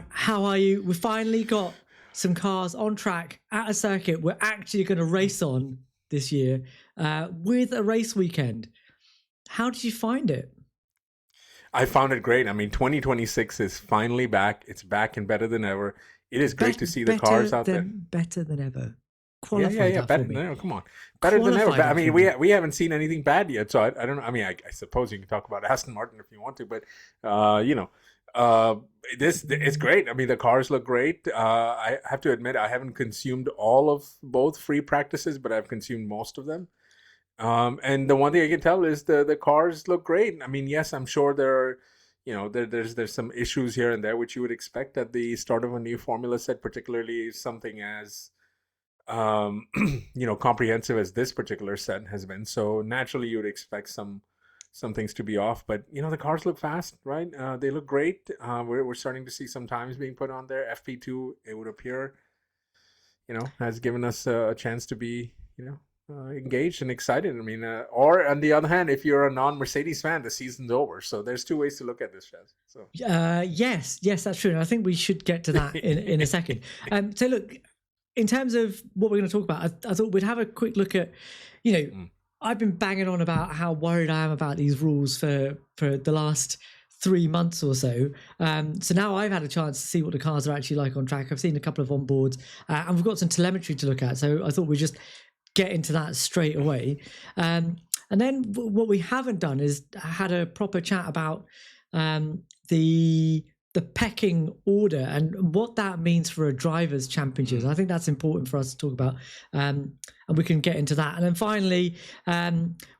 How are you? We finally got some cars on track at a circuit we're actually going to race on this year with a race weekend. How did you find it? I found it great. I mean, 2026 is finally back. It's back and better than ever. It is great to see the cars out there. Better than ever. Yeah, Qualify yeah. that for Better me. than ever. Come on, better than ever. Qualify But I that mean, for we me. we haven't seen anything bad yet. So I don't know. I mean, I suppose you can talk about Aston Martin if you want to, but you know, uh, this it's great. I mean, the cars look great. I have to admit, I haven't consumed all of both free practices, but I've consumed most of them. And the one thing I can tell is the cars look great. I mean, yes, I'm sure there are, there's some issues here and there which you would expect at the start of a new formula set, particularly something as comprehensive as this particular set has been. So naturally, you would expect some things to be off. But the cars look fast, right? They look great. We're starting to see some times being put on there. FP2, it would appear, has given us a chance to be, engaged and excited. I mean, or on the other hand, if you're a non-Mercedes fan, the season's over. So there's two ways to look at this, Chaz. So Yes, that's true. And I think we should get to that in a second. So look, in terms of what we're going to talk about, I thought we'd have a quick look at, I've been banging on about how worried I am about these rules for the last 3 months or so. So now I've had a chance to see what the cars are actually like on track. I've seen a couple of onboards and we've got some telemetry to look at. So I thought we'd just get into that straight away. And then what we haven't done is had a proper chat about the pecking order and what that means for a drivers' championships. I think that's important for us to talk about, and we can get into that. And then finally,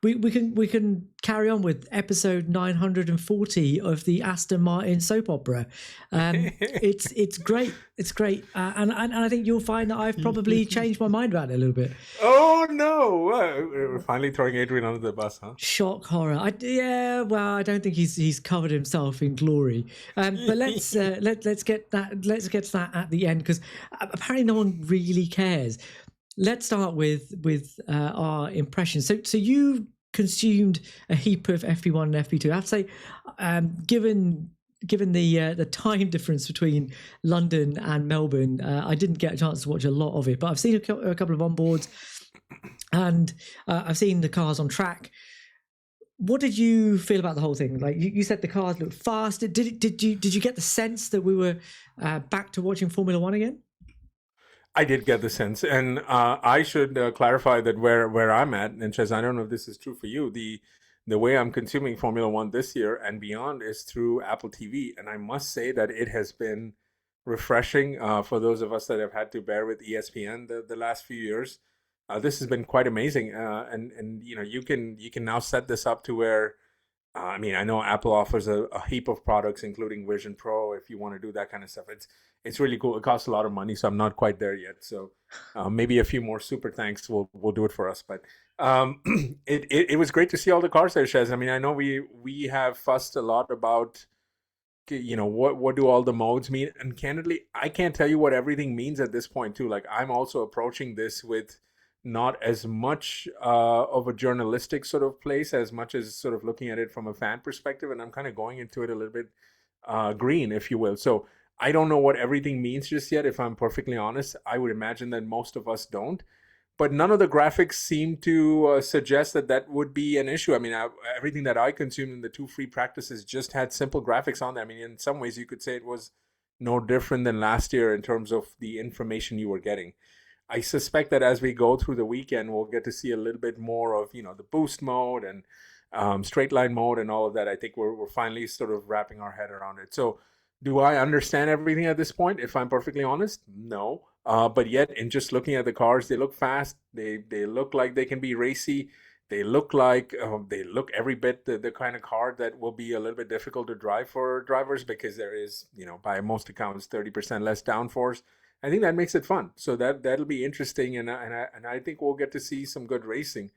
we can carry on with episode 940 of the Aston Martin soap opera. It's great. It's great, and I think you'll find that I've probably changed my mind about it a little bit. Oh no! We're finally throwing Adrian under the bus, huh? Shock horror. Well, I don't think he's covered himself in glory. But let's get that. Let's get to that at the end because apparently no one really cares. Let's start with our impressions. So you consumed a heap of FP1 and FP2. I have to say, given the time difference between London and Melbourne, I didn't get a chance to watch a lot of it, but I've seen a couple of onboards, and I've seen the cars on track. What did you feel about the whole thing? Like you said, the cars looked fast. Did you get the sense that we were back to watching Formula One again? I did get the sense, and I should clarify that where I'm at, and Chez, I don't know if this is true for you. The way I'm consuming Formula One this year and beyond is through Apple TV, and I must say that it has been refreshing for those of us that have had to bear with ESPN the last few years. This has been quite amazing, and you can now set this up to where. I mean, I know Apple offers a heap of products, including Vision Pro, if you want to do that kind of stuff. It's really cool. It costs a lot of money, so I'm not quite there yet. So maybe a few more super thanks will do it for us. But it was great to see all the cars there, Shez. I mean, I know we have fussed a lot about what do all the modes mean, and candidly, I can't tell you what everything means at this point too. Like I'm also approaching this with not as much of a journalistic sort of place as much as sort of looking at it from a fan perspective, and I'm kind of going into it a little bit green, if you will. So I don't know what everything means just yet, if I'm perfectly honest. I would imagine that most of us don't, but none of the graphics seem to suggest that would be an issue. I mean, everything that I consumed in the two free practices just had simple graphics on there. I mean, in some ways you could say it was no different than last year in terms of the information you were getting. I suspect that as we go through the weekend, we'll get to see a little bit more of the boost mode and straight line mode and all of that. I think we're finally sort of wrapping our head around it. So, do I understand everything at this point? If I'm perfectly honest, no. But yet, in just looking at the cars, they look fast. They look like they can be racy. They look like they look every bit the kind of car that will be a little bit difficult to drive for drivers because there is, by most accounts, 30% less downforce. I think that makes it fun. So that'll be interesting, and I think we'll get to see some good racing,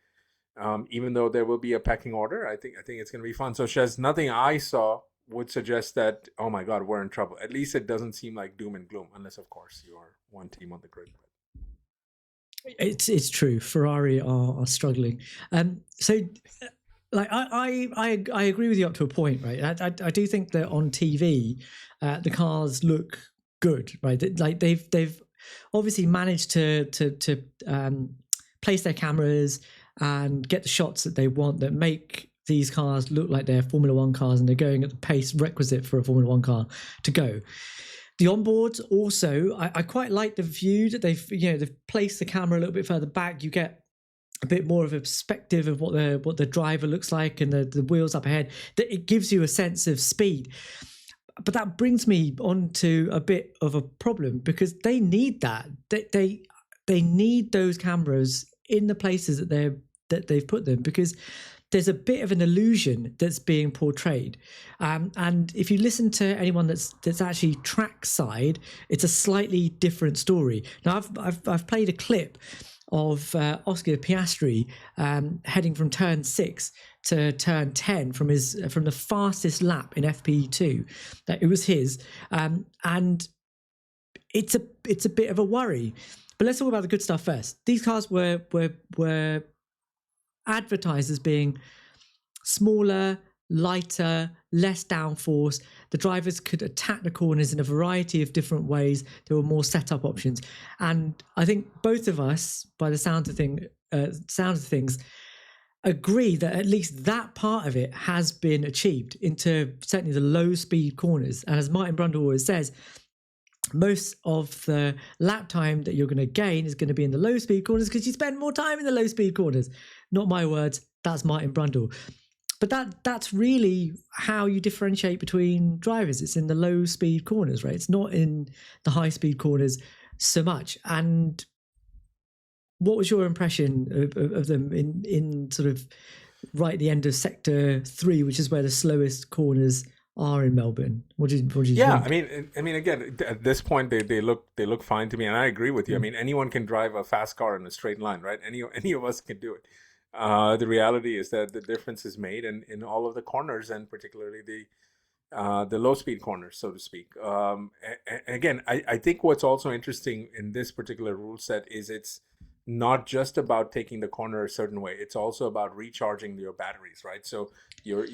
even though there will be a pecking order. I think it's going to be fun. So Shez, nothing I saw would suggest that, oh my God, we're in trouble. At least it doesn't seem like doom and gloom, unless of course you are one team on the grid. It's true. Ferrari are struggling. So like I agree with you up to a point, right? I do think that on TV, the cars look good, right? Like they've obviously managed to place their cameras and get the shots that they want that make these cars look like they're Formula One cars and they're going at the pace requisite for a Formula One car to go. The onboards also, I quite like the view that they've placed the camera a little bit further back. You get a bit more of a perspective of what the driver looks like and the wheels up ahead. That it gives you a sense of speed. But that brings me on to a bit of a problem because they need that. They need those cameras in the places that they've put them because there's a bit of an illusion that's being portrayed. And if you listen to anyone that's actually trackside, it's a slightly different story. Now I've played a clip of Oscar Piastri heading from turn 6 to turn 10 from the fastest lap in FP2. That it was his, and it's a bit of a worry. But let's talk about the good stuff first. These cars were advertised as being smaller, lighter, less downforce. The drivers could attack the corners in a variety of different ways. There were more setup options, and I think both of us, by the sound of things, agree that at least that part of it has been achieved into certainly the low speed corners. And as Martin Brundle always says, most of the lap time that you're going to gain is going to be in the low speed corners because you spend more time in the low speed corners. Not my words, that's Martin Brundle. But that's really how you differentiate between drivers. It's in the low speed corners, right? It's not in the high speed corners so much. And what was your impression of them in sort of right at the end of sector 3, which is where the slowest corners are in Melbourne? What did you think? I mean, again, at this point, they look fine to me, and I agree with you. I mean, anyone can drive a fast car in a straight line, right? Any of us can do it. The reality is that the difference is made in all of the corners, and particularly the low speed corners, so to speak. And again, I think what's also interesting in this particular rule set is it's not just about taking the corner a certain way. It's also about recharging your batteries, right? So your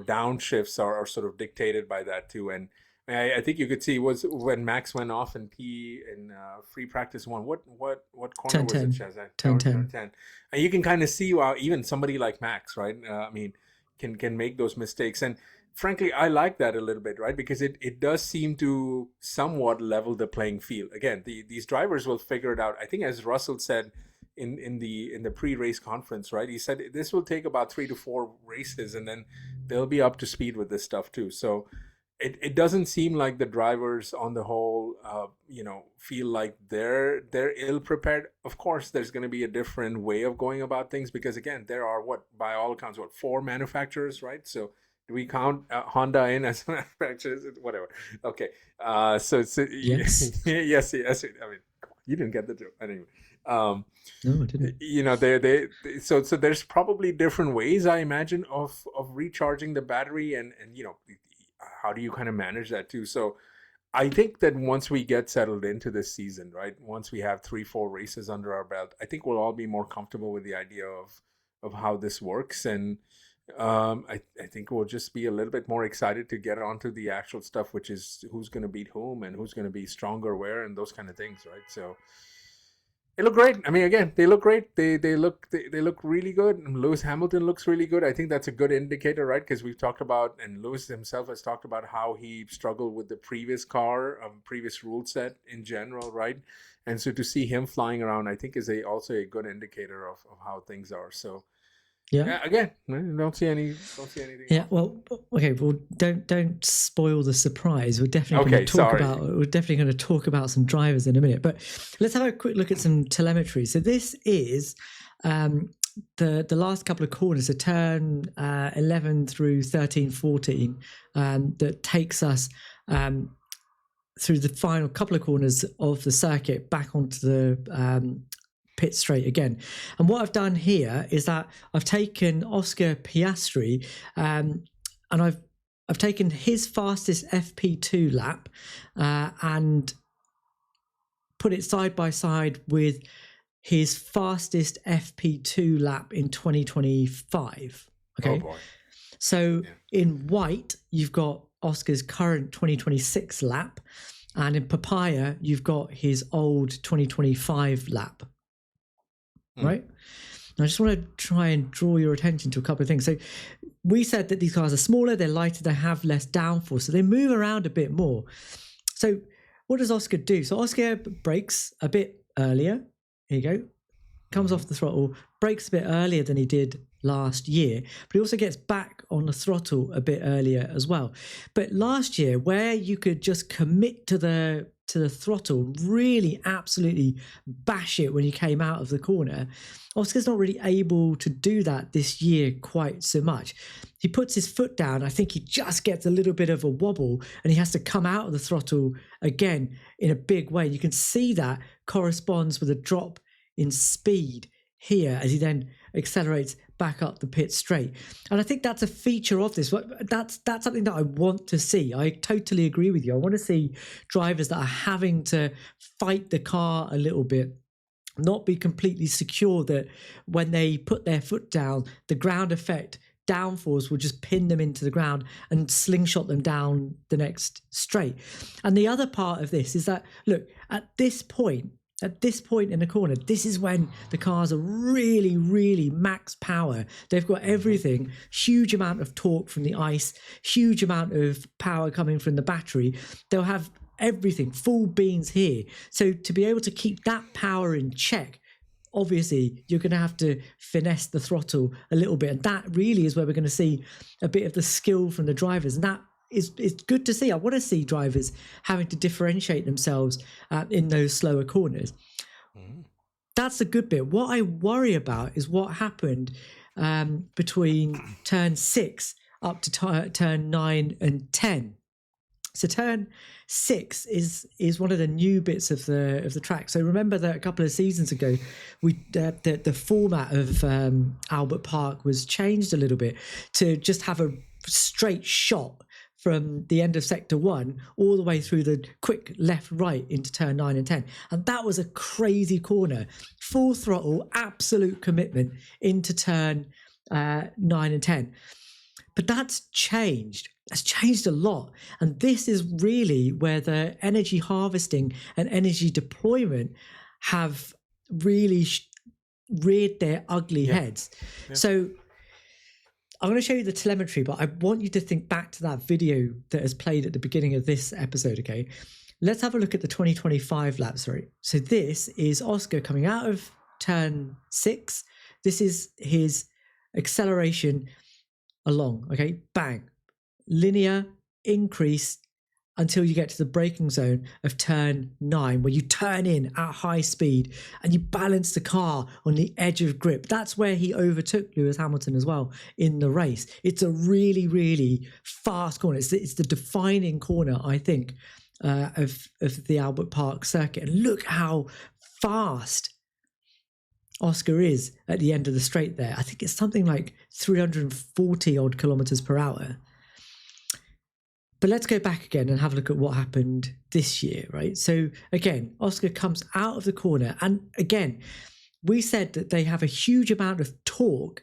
downshifts are sort of dictated by that too. And I think you could see was when Max went off in free practice 1. What corner was it, Shez? Turn 10. And you can kind of see how even somebody like Max, right? I mean, can make those mistakes. And frankly, I like that a little bit, right? Because it does seem to somewhat level the playing field. Again, these drivers will figure it out. I think, as Russell said in the pre-race conference, right? He said this will take about 3 to 4 races, and then they'll be up to speed with this stuff too. So it doesn't seem like the drivers on the whole, feel like they're ill prepared. Of course, there's going to be a different way of going about things because, again, there are by all accounts, 4 manufacturers, right? So do we count Honda in as manufacturers? Whatever. Okay. So Yes. yes. I mean, you didn't get the joke anyway. No, I didn't. So there's probably different ways, I imagine, of recharging the battery, and how do you kind of manage that too? So I think that once we get settled into this season, right, once we have 3-4 races under our belt, I think we'll all be more comfortable with the idea of how this works. And I think we'll just be a little bit more excited to get onto the actual stuff, which is who's going to beat whom and who's going to be stronger where and those kind of things, right? So they look great. I mean, again, they look great. They look really good. And Lewis Hamilton looks really good. I think that's a good indicator, right? Because we've talked about, and Lewis himself has talked about how he struggled with the previous car, previous rule set in general, right? And so to see him flying around, I think is also a good indicator of how things are. So yeah, again, don't see anything. Yeah, well, okay. Well, don't spoil the surprise. We're definitely going to talk about some drivers in a minute. But let's have a quick look at some telemetry. So this is the last couple of corners, so turn 11 through 13, 14, that takes us through the final couple of corners of the circuit back onto the pit straight again. And what I've done here is that I've taken Oscar Piastri and I've taken his fastest FP2 lap and put it side by side with his fastest FP2 lap in 2025. Okay. Oh boy. So in white, you've got Oscar's current 2026 lap, and in papaya, you've got his old 2025 lap. Right? And I just want to try and draw your attention to a couple of things. So we said that these cars are smaller, they're lighter, they have less downforce, so they move around a bit more. So what does Oscar do? So Oscar brakes a bit earlier. Here you go. Comes off the throttle, brakes a bit earlier than he did last year, but he also gets back on the throttle a bit earlier as well. But last year, where you could just commit to the throttle, really absolutely bash it when you came out of the corner, Oscar's not really able to do that this year quite so much. He puts his foot down, I think he just gets a little bit of a wobble, and he has to come out of the throttle again in a big way. You can see that corresponds with a drop in speed here as he then accelerates back up the pit straight. And I think that's a feature of this. That's something that I want to see. I totally agree with you. I want to see drivers that are having to fight the car a little bit, not be completely secure that when they put their foot down, the ground effect downforce will just pin them into the ground and slingshot them down the next straight. And the other part of this is that, look, at this point in the corner, this is when the cars are really, really max power. They've got everything, huge amount of torque from the ice, huge amount of power coming from the battery. They'll have everything, full beans here. So to be able to keep that power in check, obviously you're going to have to finesse the throttle a little bit. And that really is where we're going to see a bit of the skill from the drivers. And that is good to see. I want to see drivers having to differentiate themselves in those slower corners. That's the good bit. What I worry about is what happened between turn 6 up to turn 9 and 10. So turn 6 is one of the new bits of the track. So remember that a couple of seasons ago, the format of Albert Park was changed a little bit to just have a straight shot from the end of sector 1 all the way through the quick left right into turn 9 and 10. And that was a crazy corner, full throttle, absolute commitment into turn 9 and 10. But that's changed. It's changed a lot. And this is really where the energy harvesting and energy deployment have really reared their ugly heads. Yeah. So I'm going to show you the telemetry, but I want you to think back to that video that has played at the beginning of this episode, okay? Let's have a look at the 2025 lap, sorry. So this is Oscar coming out of turn 6. This is his acceleration along, okay? Bang. Linear increase until you get to the braking zone of turn 9, where you turn in at high speed and you balance the car on the edge of grip. That's where he overtook Lewis Hamilton as well in the race. It's a really, really fast corner. It's the defining corner, I think, of the Albert Park circuit. And look how fast Oscar is at the end of the straight there. I think it's something like 340 odd kilometers per hour. But let's go back again and have a look at what happened this year, right? So again, Oscar comes out of the corner. And again, we said that they have a huge amount of torque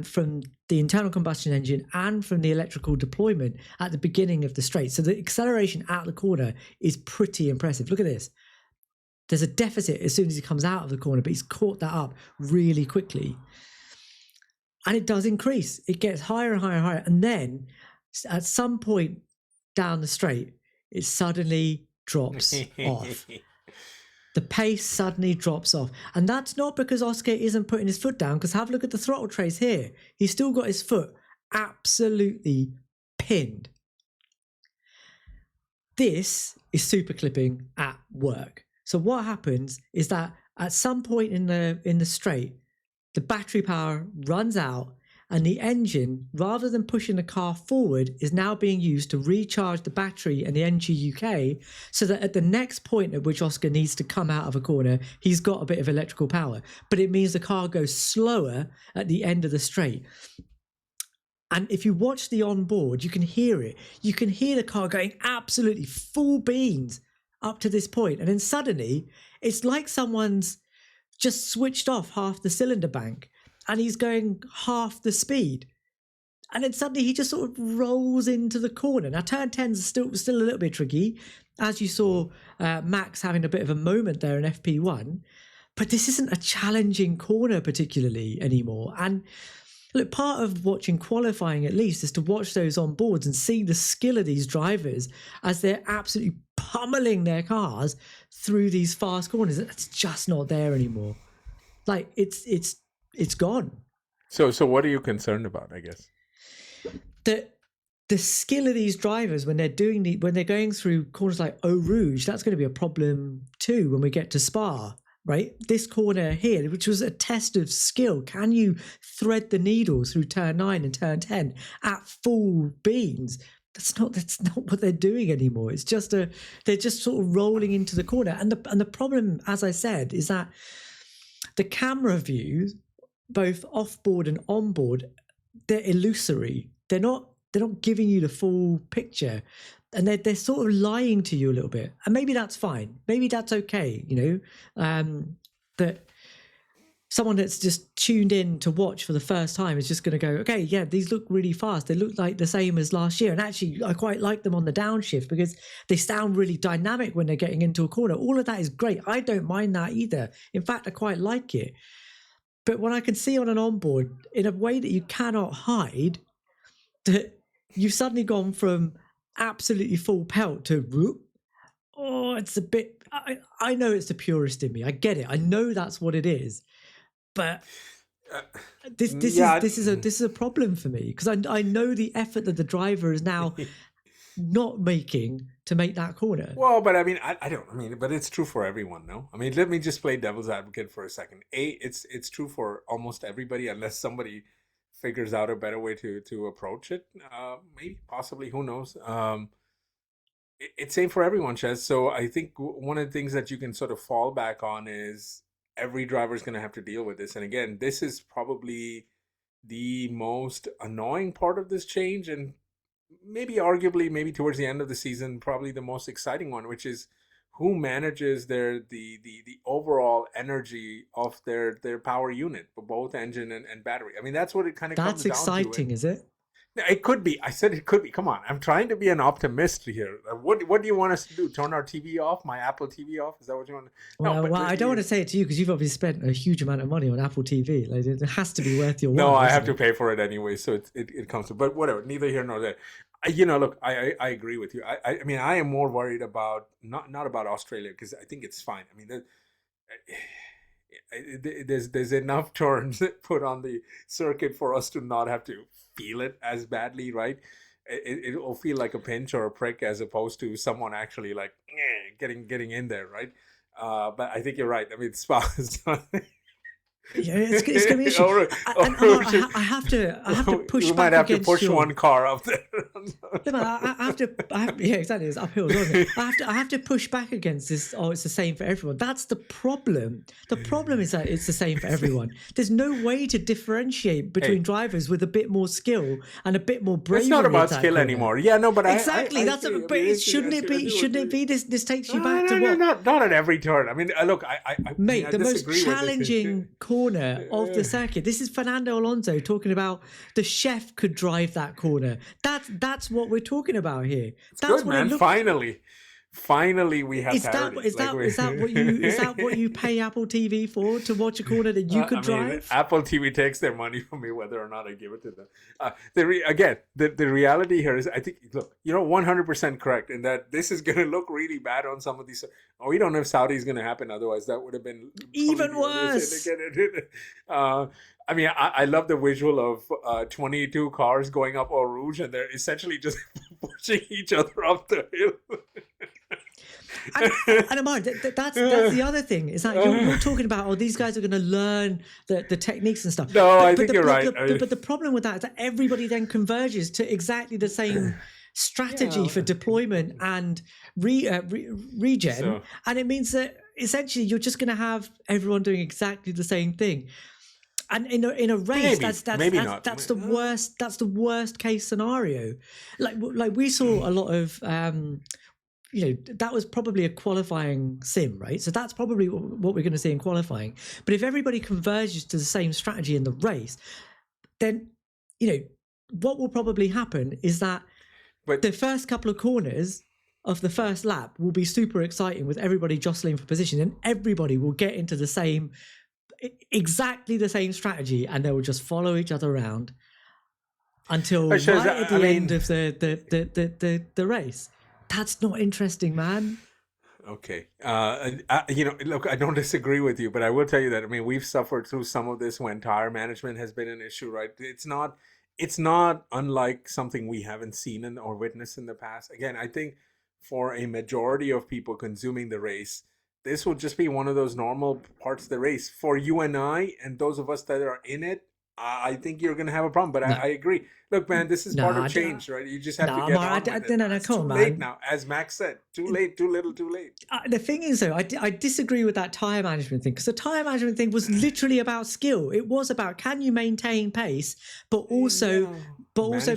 from the internal combustion engine and from the electrical deployment at the beginning of the straight. So the acceleration out of the corner is pretty impressive. Look at this. There's a deficit as soon as he comes out of the corner, but he's caught that up really quickly. And it does increase. It gets higher and higher and higher. And then at some point down the straight, it suddenly drops off. The pace suddenly drops off. And that's not because Oscar isn't putting his foot down, because have a look at the throttle trace here. He's still got his foot absolutely pinned. This is super clipping at work. So what happens is that at some point in the straight, the battery power runs out, and the engine, rather than pushing the car forward, is now being used to recharge the battery and the NG-UK, so that at the next point at which Oscar needs to come out of a corner, he's got a bit of electrical power. But it means the car goes slower at the end of the straight. And if you watch the onboard, you can hear it. You can hear the car going absolutely full beans up to this point. And then suddenly, it's like someone's just switched off half the cylinder bank, and he's going half the speed. And then suddenly he just sort of rolls into the corner. Now, turn 10 is still a little bit tricky, as you saw Max having a bit of a moment there in FP1. But this isn't a challenging corner particularly anymore. And look, part of watching qualifying at least is to watch those on boards and see the skill of these drivers as they're absolutely pummeling their cars through these fast corners. It's just not there anymore. Like it's gone. So what are you concerned about, I guess? The skill of these drivers when they're going through corners like Eau Rouge, that's going to be a problem too when we get to Spa, right? This corner here, which was a test of skill, can you thread the needle through turn 9 and turn 10 at full beans? That's not what they're doing anymore. It's just they're just sort of rolling into the corner, and the problem, as I said, is that the camera views, both off board and on board, they're illusory. They're not giving you the full picture, and they're sort of lying to you a little bit. And maybe that's fine. Maybe that's okay. That someone that's just tuned in to watch for the first time is just going to go, okay, yeah, these look really fast. They look like the same as last year. And actually, I quite like them on the downshift because they sound really dynamic when they're getting into a corner. All of that is great. I don't mind that either. In fact, I quite like it. But when I can see on an onboard, in a way that you cannot hide, that you've suddenly gone from absolutely full pelt to whoop. Oh, it's a bit. I know it's the purist in me. I get it. I know that's what it is. But this is a problem for me because I know the effort that the driver is now not making to make that corner. Well, but I mean, but it's true for everyone, no? I mean, let me just play devil's advocate for a second. It's true for almost everybody unless somebody figures out a better way to approach it. Maybe, possibly, who knows? It's same for everyone, Shez. So I think one of the things that you can sort of fall back on is every driver is going to have to deal with this. And again, this is probably the most annoying part of this change, and maybe arguably towards the end of the season, probably the most exciting one, which is who manages the overall energy of their power unit, both engine and battery. I mean, that's what it kind of comes down to. That's exciting, is it? It could be. I said it could be. Come on. I'm trying to be an optimist here. What do you want us to do? Turn our TV off? My Apple TV off? Is that what you want? No, well, I don't want to say it to you because you've obviously spent a huge amount of money on Apple TV. Like, it has to be worth your while. No, I have to pay for it anyway, so it comes to. But whatever. Neither here nor there. Look, I agree with you. I mean, I am more worried about not about Australia because I think it's fine. I mean, there's enough turns put on the circuit for us to not have to feel it as badly, right? It will feel like a pinch or a prick as opposed to someone actually like getting in there, right? But I think you're right. I mean, Spa is not. Yeah, it's going to be an issue. I have to push back against you. Might have to push one car up there. Yeah, exactly. It's uphill, doesn't it? I have to push back against this. Oh, it's the same for everyone. That's the problem. The problem is that it's the same for everyone. There's no way to differentiate between drivers with a bit more skill and a bit more bravery. It's not about skill anymore. Yeah, no, but exactly. Shouldn't it be? This takes you back to what? Not at every turn. I mean, look, mate, the most challenging corner of the circuit. This is Fernando Alonso talking about the chef could drive that corner. That's what we're talking about here. That's good, man. Finally, we have parity. Is that what you pay Apple TV for, to watch a corner that you could drive? Apple TV takes their money from me whether or not I give it to them. The reality here is, I think, look, 100% correct in that this is going to look really bad on some of these. We don't know if Saudi is going to happen. Otherwise, that would have been even worse. I mean, I love the visual of 22 cars going up Eau Rouge, and they're essentially just pushing each other up the hill. And Ammar, that's the other thing, is that you're talking about, these guys are going to learn the techniques and stuff. No, I think you're right. But the problem with that is that everybody then converges to exactly the same strategy for deployment and regen. And it means that essentially you're just going to have everyone doing exactly the same thing. And in a race, that's the worst case scenario. Like we saw a lot of that was probably a qualifying sim, right? So that's probably what we're going to see in qualifying. But if everybody converges to the same strategy in the race, then what will probably happen is that the first couple of corners of the first lap will be super exciting with everybody jostling for position, and everybody will get into exactly the same strategy, and they will just follow each other around until at the end of the race. That's not interesting, man. Okay. Look, I don't disagree with you, but I will tell you that, we've suffered through some of this when tire management has been an issue, right? It's not unlike something we haven't seen or witnessed in the past. Again, I think for a majority of people consuming the race, this will just be one of those normal parts of the race. For you and I, and those of us that are in it, I think you're going to have a problem. But I agree. Look, man, this is part of change, right? You just have to get on with it. No, it's come too on, late man. now. As Max said, too late, too little, too late. The thing is, though, I disagree with that tyre management thing, because the tyre management thing was literally about skill. It was about, can you maintain pace, but also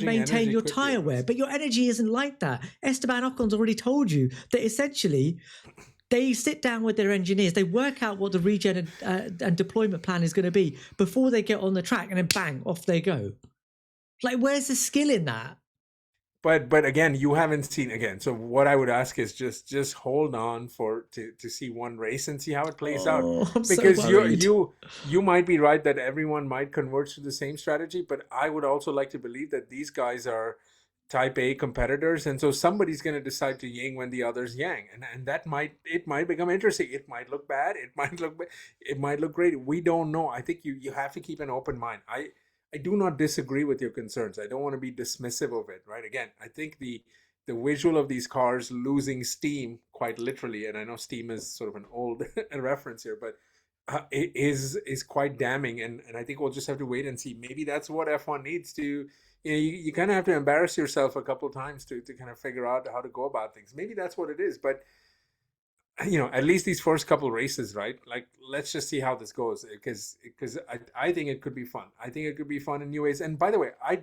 maintain your tyre wear. But your energy isn't like that. Esteban Ocon's already told you that essentially they sit down with their engineers, they work out what the regen and deployment plan is going to be before they get on the track, and then bang, off they go. Like, where's the skill in that? But again, you haven't seen again. So what I would ask is just hold on to see one race and see how it plays out. Because so you might be right that everyone might converge to the same strategy, but I would also like to believe that these guys are type A competitors, and so somebody's going to decide to ying when the others yang, and that might become interesting. It might look bad, it might look great. We don't know. I think you have to keep an open mind. I do not disagree with your concerns. I don't want to be dismissive of it, right? Again, I think the visual of these cars losing steam, quite literally, and I know steam is sort of an old reference here, but it is quite damning, and I think we'll just have to wait and see. Maybe that's what F1 needs to. You kind of have to embarrass yourself a couple of times to kind of figure out how to go about things. Maybe that's what it is, but at least these first couple races, right? Like, let's just see how this goes, because I think it could be fun. I think it could be fun in new ways. And by the way, I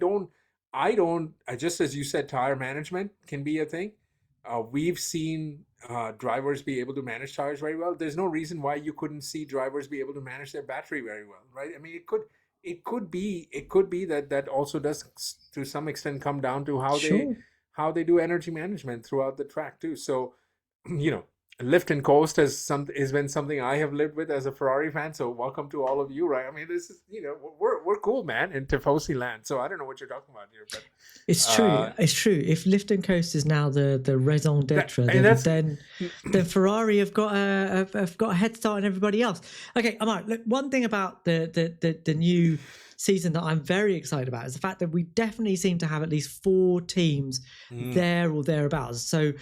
just, as you said, tire management can be a thing. We've seen drivers be able to manage tires very well. There's no reason why you couldn't see drivers be able to manage their battery very well, right? It could be that also does to some extent come down to how they do energy management throughout the track too. So, lift and coast has been something I have lived with as a Ferrari fan. So welcome to all of you, right? This is, we're cool, man, in Tifosi land. So I don't know what you're talking about here, but it's true. It's true. If lift and coast is now the raison d'etre, then Ferrari have got a head start on everybody else. Okay, Ammar, look, one thing about the new season that I'm very excited about is the fact that we definitely seem to have at least 4 teams there or thereabouts. So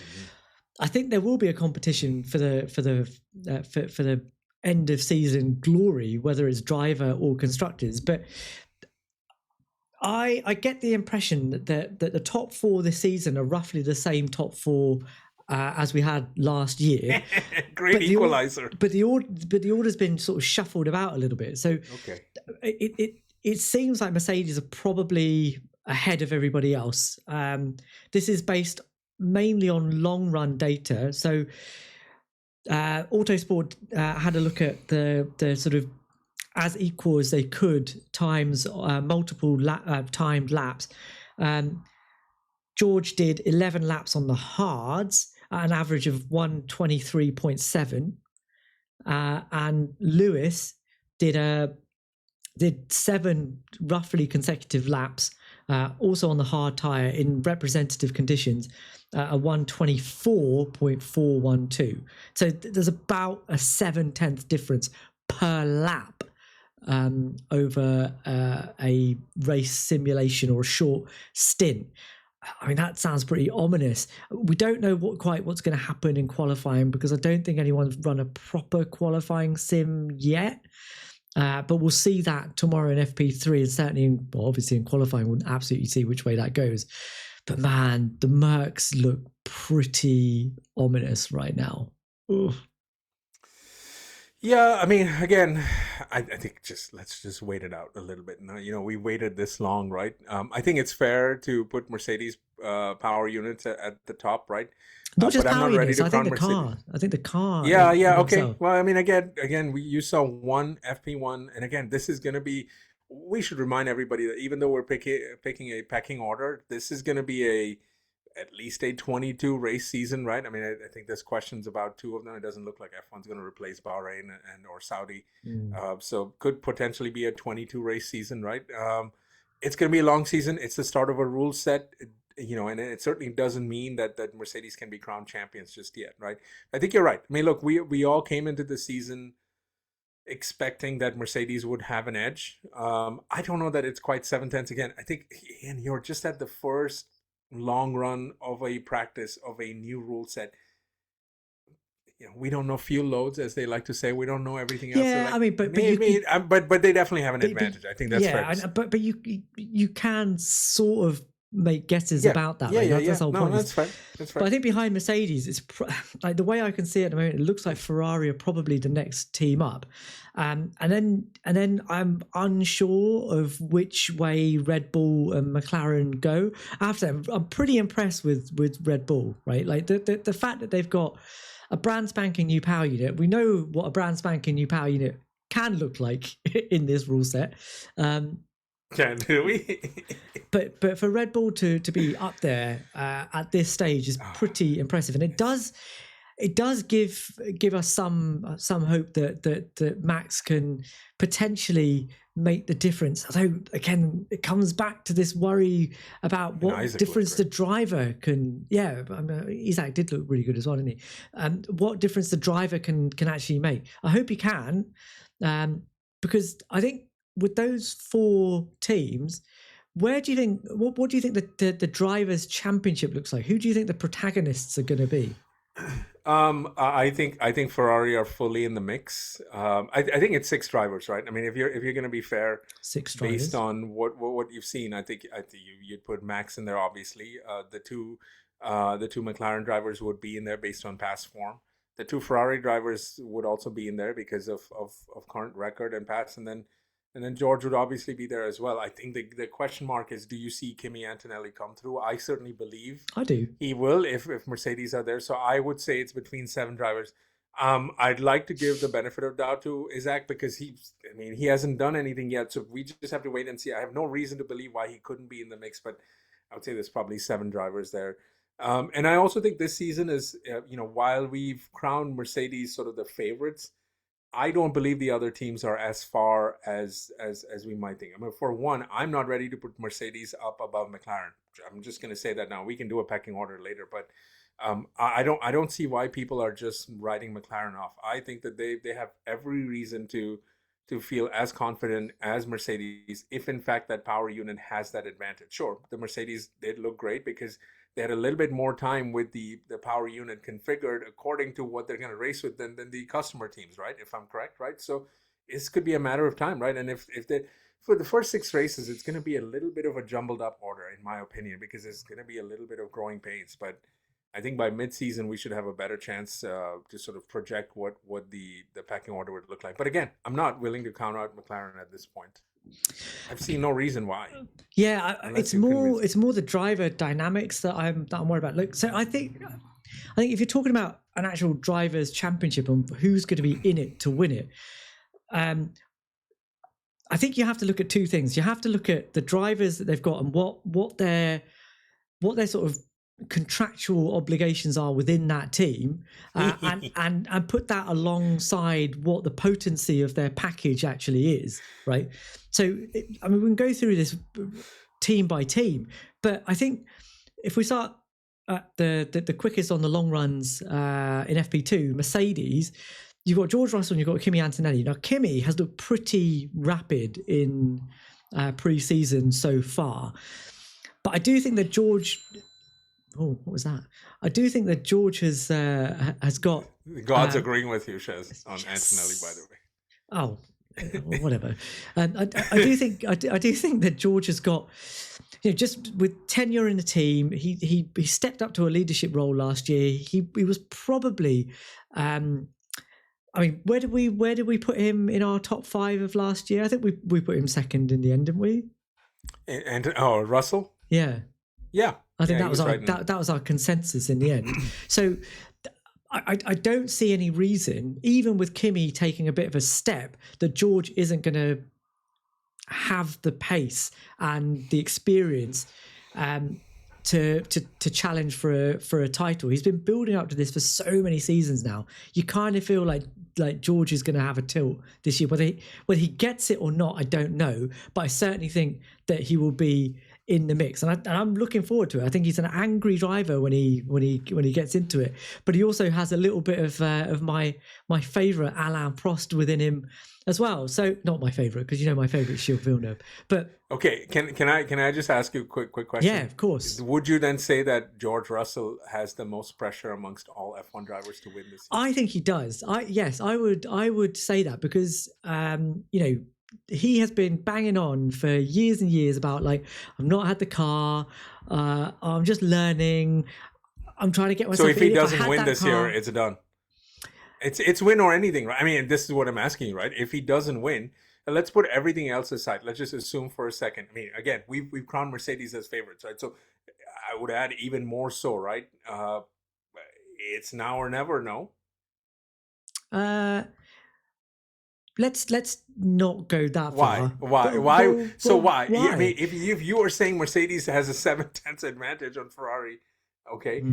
I think there will be a competition for the end of season glory, whether it's driver or constructors. But I get the impression that the top 4 this season are roughly the same top 4 as we had last year. Great equalizer. But the order's been sort of shuffled about a little bit. So it seems like Mercedes are probably ahead of everybody else. This is based mainly on long run data. So Autosport had a look at the sort of as equal as they could times multiple timed laps. George did 11 laps on the hards at an average of 1:23.7, and Lewis did 7 roughly consecutive laps, also on the hard tyre in representative conditions, a 1:24.412. So there's about a 7/10 difference per lap over a race simulation or a short stint. That sounds pretty ominous. We don't know what's going to happen in qualifying, because I don't think anyone's run a proper qualifying sim yet. But we'll see that tomorrow in FP3, and certainly obviously in qualifying we'll absolutely see which way that goes. But man, the Mercs look pretty ominous right now. Ugh. Yeah, again, I think let's just wait it out a little bit. Now, we waited this long, right? I think it's fair to put Mercedes power units at the top, right? Not just power units. I think the car. Yeah. Okay. Well, again, you saw one FP1, and again, this is going to be we should remind everybody that even though we're picking a pecking order, this is going to be at least a 22 race season, right? I mean, I think there's questions about two of them. It doesn't look like F1's going to replace Bahrain and or Saudi. So could potentially be a 22 race season, right? It's going to be a long season. It's the start of a rule set, and it certainly doesn't mean that Mercedes can be crowned champions just yet, right? I think you're right. I mean, look, we all came into the season expecting that Mercedes would have an edge. I don't know that it's quite 7/10 again. I think, and you're just at the first long run of a practice of a new rule set. We don't know fuel loads, as they like to say. We don't know everything else. Yeah, I mean, but they definitely have an advantage. I think that's fair. But you can sort of make guesses about that. That's the whole point. That's fine. But I think behind Mercedes, it's like the way I can see it at the moment, it looks like Ferrari are probably the next team up, and then I'm unsure of which way Red Bull and McLaren go. After I'm pretty impressed with Red Bull, right? Like the fact that they've got a brand spanking new power unit. We know what a brand spanking new power unit can look like in this rule set. Do we? but for Red Bull to be up there at this stage is pretty impressive, and it does give us some hope that Max can potentially make the difference. Although again, it comes back to this worry about what difference the driver can. Yeah, I mean, Isaac did look really good as well, didn't he? What difference the driver can actually make. I hope he can, because I think with those four teams, where do you think? What do you think the drivers' championship looks like? Who do you think the protagonists are going to be? I think Ferrari are fully in the mix. I think it's 6 drivers, right? I mean, if you're going to be fair, 6 drivers based on what you've seen, I think you'd put Max in there. Obviously, the two McLaren drivers would be in there based on past form. The 2 Ferrari drivers would also be in there because of current record and past, and then George would obviously be there as well. I think the question mark is, do you see Kimi Antonelli come through? I certainly believe I do. He will if Mercedes are there. So I would say it's between 7 drivers. I'd like to give the benefit of doubt to Isaac because he hasn't done anything yet. So we just have to wait and see. I have no reason to believe why he couldn't be in the mix, but I would say there's probably 7 drivers there. And I also think this season is, while we've crowned Mercedes sort of the favorites, I don't believe the other teams are as far as we might think. I mean, for one, I'm not ready to put Mercedes up above McLaren. I'm just going to say that now. We can do a pecking order later, but I don't see why people are just writing McLaren off. I think that they have every reason to feel as confident as Mercedes if in fact that power unit has that advantage. Sure, the Mercedes did look great because they had a little bit more time with the power unit configured according to what they're going to race with than the customer teams, right? If I'm correct, right? So this could be a matter of time, right? And if they, for the first 6 races, it's going to be a little bit of a jumbled up order, in my opinion, because it's going to be a little bit of growing pains. But I think by mid-season, we should have a better chance to sort of project what the pecking order would look like. But again, I'm not willing to count out McLaren at this point. I've seen no reason why. Yeah, it's more the driver dynamics that I'm worried about. Look, so I think if you're talking about an actual drivers' championship and who's going to be in it to win it, I think you have to look at 2 things. You have to look at the drivers that they've got and what their sort of contractual obligations are within that team, and put that alongside what the potency of their package actually is, right? So, we can go through this team by team, but I think if we start at the quickest on the long runs in FP2, Mercedes, you've got George Russell and you've got Kimi Antonelli. Now, Kimi has looked pretty rapid in pre-season so far, but I do think that George... Oh, what was that? I do think that George has got... God's agreeing with you, Shez, on Antonelli, by the way. Oh, whatever. I do think that George has got, just with tenure in the team, he stepped up to a leadership role last year. He was probably, where did we put him in our top 5 of last year? I think we put him second in the end, didn't we? And Russell? Yeah. Yeah. I think that was our consensus in the end. So I don't see any reason, even with Kimi taking a bit of a step, that George isn't going to have the pace and the experience to challenge for a title. He's been building up to this for so many seasons now. You kind of feel like George is going to have a tilt this year. Whether he gets it or not, I don't know. But I certainly think that he will be in the mix, and I'm looking forward to it. I think he's an angry driver when he gets into it, but he also has a little bit of my favourite Alain Prost within him as well. So not my favourite, because my favourite is Gilles Villeneuve. But okay, can I just ask you a quick question? Yeah, of course. Would you then say that George Russell has the most pressure amongst all F1 drivers to win this season? I think he does. I would say that, because he has been banging on for years and years about, like, I've not had the car, I'm just learning, I'm trying to get myself. So if he doesn't win this year, it's done. It's win or anything, right? I mean, this is what I'm asking you, right? If he doesn't win, let's put everything else aside. Let's just assume for a second. I mean, again, we've crowned Mercedes as favorites, right? So I would add even more so, right? It's now or never, no? Let's not go that far. Why? Why? I mean, if you are saying Mercedes has a 7/10 advantage on Ferrari, okay,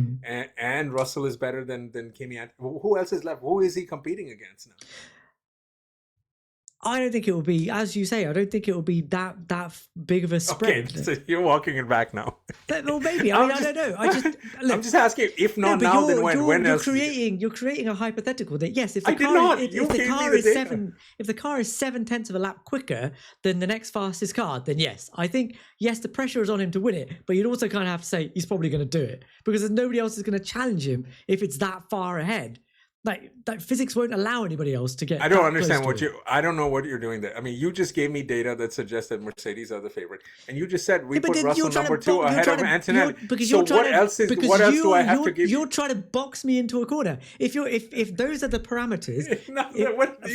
and Russell is better than Kimi, who else is left? Who is he competing against now? I don't think it will be, as you say, I don't think it will be that big of a spread. Okay, so you're walking it back now. Well, maybe. I don't know. I'm just asking, if not now, then when? When else? You're creating a hypothetical that, yes, if the car is 7/10 of a lap quicker than the next fastest car, then yes, I think, yes, the pressure is on him to win it, but you'd also kind of have to say he's probably going to do it, because nobody else is going to challenge him if it's that far ahead. Like physics won't allow anybody else to get. I don't understand I don't know what you're doing there. I mean, you just gave me data that suggests that Mercedes are the favorite, and you just said we put Russell number 2 ahead of Antonelli. So what else do I have to give you? You're trying to box me into a corner. If those are the parameters,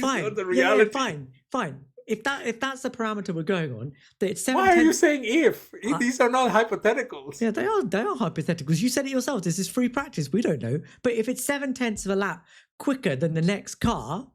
fine. The reality. Yeah, fine. If that's the parameter we're going on, that it's 7/10. Why are you saying if? These are not hypotheticals. Yeah, they are hypotheticals. You said it yourself. This is free practice. We don't know. But if it's 7/10 of a lap quicker than the next car,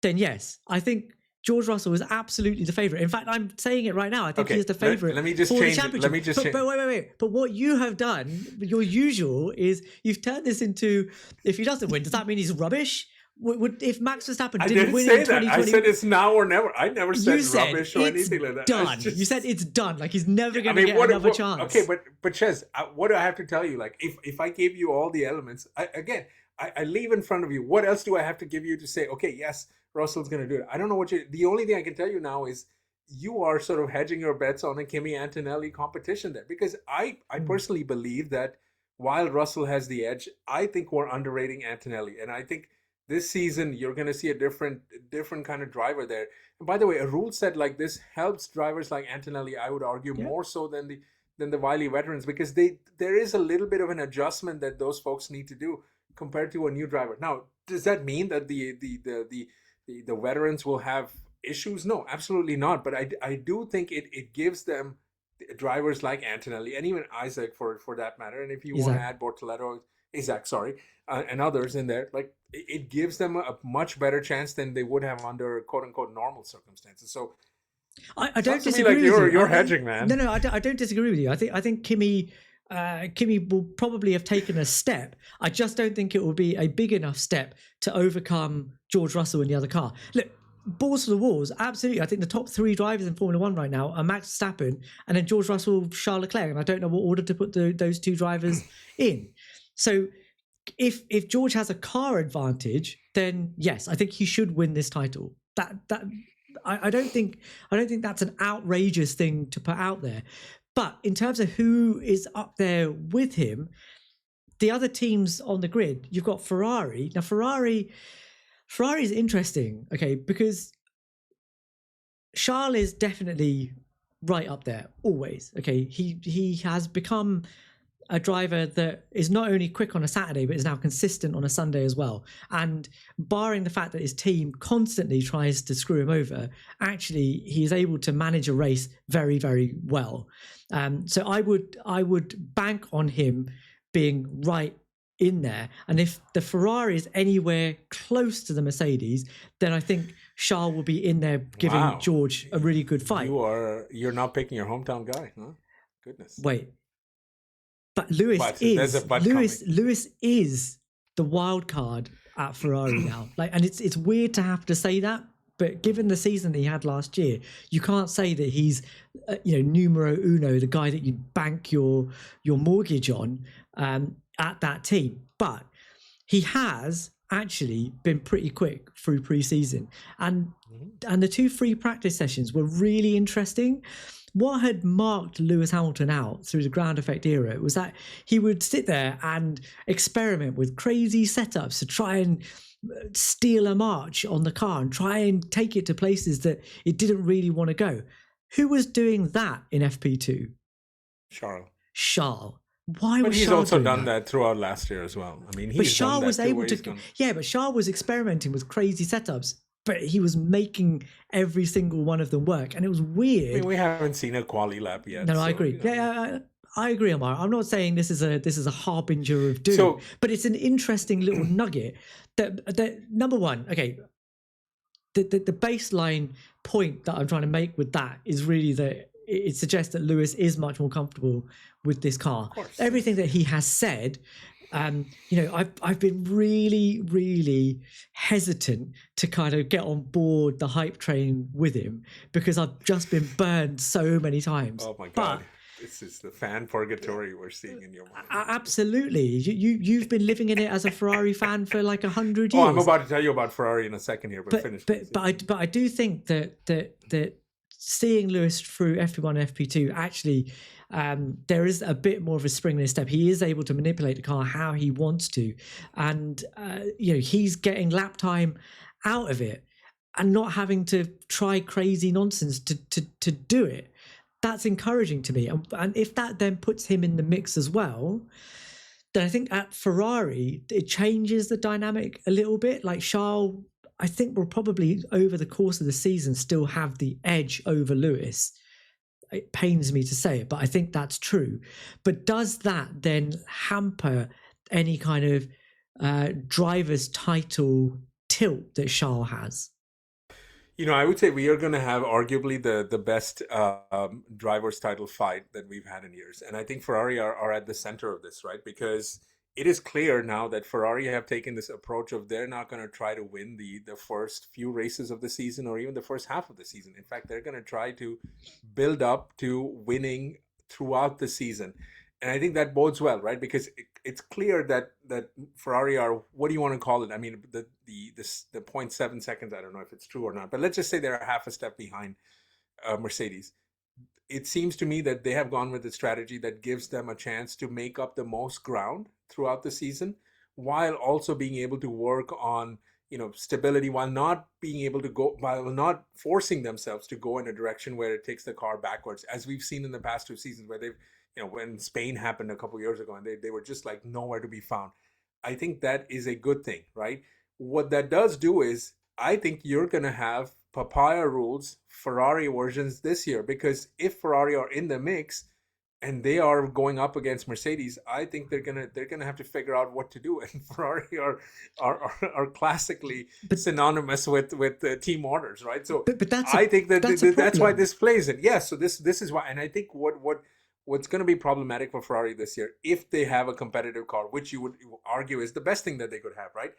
then yes, I think George Russell is absolutely the favourite. In fact, I'm saying it right now. I think he is the favourite for the championship. But wait. But what you have done, your usual, is you've turned this into, if he doesn't win, does that mean he's rubbish? If Max Verstappen didn't win in 2020, I said it's now or never. I never said rubbish or anything like that. Done. You said it's done. Like, he's never going to get another chance. Okay, but Shez, what do I have to tell you? Like, if I gave you all the elements, I leave in front of you. What else do I have to give you to say, okay, yes, Russell's going to do it? I don't know the only thing I can tell you now is you are sort of hedging your bets on a Kimi Antonelli competition there, because I personally believe that while Russell has the edge, I think we're underrating Antonelli, and I think this season, you're going to see a different kind of driver there. And by the way, a rule set like this helps drivers like Antonelli, I would argue, more so than the wily veterans, because there is a little bit of an adjustment that those folks need to do compared to a new driver. Now, does that mean that the veterans will have issues? No, absolutely not. But I do think it gives them drivers like Antonelli, and even Isaac for that matter. And if you want to add Bortoleto, Isaac, sorry, and others in there, like, it gives them a much better chance than they would have under quote unquote normal circumstances. So I don't disagree with you. You're hedging, man. No, I don't disagree with you. I think Kimi will probably have taken a step. I just don't think it will be a big enough step to overcome George Russell in the other car. Look, balls to the walls, absolutely. I think the top 3 drivers in Formula 1 right now are Max Verstappen and then George Russell, Charles Leclerc, and I don't know what order to put those 2 drivers in. So if George has a car advantage, then yes, I think he should win this title. I don't think that's an outrageous thing to put out there. But in terms of who is up there with him, the other teams on the grid, you've got Ferrari. Now Ferrari is interesting, okay, because Charles is definitely right up there always. Okay, he has become a driver that is not only quick on a Saturday, but is now consistent on a Sunday as well. And barring the fact that his team constantly tries to screw him over, actually, he is able to manage a race very, very well. So I would bank on him being right in there. And if the Ferrari is anywhere close to the Mercedes, then I think Charles will be in there giving George a really good fight. You're not picking your hometown guy, huh? Goodness. Wait. But Lewis is the wild card at Ferrari now. And it's weird to have to say that, but given the season that he had last year, you can't say that he's numero uno, the guy that you bank your mortgage on at that team. But he has actually been pretty quick through pre-season, and the 2 free practice sessions were really interesting. What had marked Lewis Hamilton out through the ground effect era was that he would sit there and experiment with crazy setups to try and steal a march on the car and try and take it to places that it didn't really want to go. Who was doing that in FP2? Charles. Why was Charles? But he's also done that throughout last year as well. I mean, Charles was able to. Yeah, but Charles was experimenting with crazy setups. But he was making every single one of them work, and it was weird. I mean, we haven't seen a quali lap yet. No, I agree. Yeah, I agree, Ammar. I'm not saying this is a harbinger of doom, but it's an interesting little nugget. That number one, okay. The baseline point that I'm trying to make with that is really that it suggests that Lewis is much more comfortable with this car. Everything that he has said. I've been really, really hesitant to kind of get on board the hype train with him because I've just been burned so many times. Oh my God. This is the fan purgatory we're seeing in your mind. Absolutely. You've been living in it as a Ferrari fan for like 100 years. Oh, I'm about to tell you about Ferrari in a second here, but finish. But I do think that seeing Lewis through FP1 and FP2 actually there is a bit more of a spring in his step. He is able to manipulate the car how he wants to, and he's getting lap time out of it and not having to try crazy nonsense to do it. That's encouraging to me, and if that then puts him in the mix as well, then I think at Ferrari it changes the dynamic a little bit. Like Charles, I think will probably over the course of the season still have the edge over Lewis. It pains me to say it, but I think that's true. But does that then hamper any kind of driver's title tilt that Charles has? I would say we are going to have arguably the best driver's title fight that we've had in years. And I think Ferrari are at the center of this, right? Because it is clear now that Ferrari have taken this approach of they're not going to try to win the first few races of the season or even the first half of the season. In fact, they're going to try to build up to winning throughout the season. And I think that bodes well, right? Because it's clear that Ferrari are, what do you want to call it? I mean, the 0.7 seconds, I don't know if it's true or not, but let's just say they're a half a step behind Mercedes. It seems to me that they have gone with a strategy that gives them a chance to make up the most ground throughout the season, while also being able to work on, stability, while not forcing themselves to go in a direction where it takes the car backwards, as we've seen in the past 2 seasons where they've, when Spain happened a couple of years ago and they were just like nowhere to be found. I think that is a good thing, right? What that does do is, I think you're going to have papaya rules Ferrari versions this year, because if Ferrari are in the mix and they are going up against Mercedes, I think they're gonna have to figure out what to do. And Ferrari are classically synonymous with the team orders, right? So I think that's why this plays in. Yes, so this is why, and I think what's going to be problematic for Ferrari this year, if they have a competitive car, which you would argue is the best thing that they could have, right,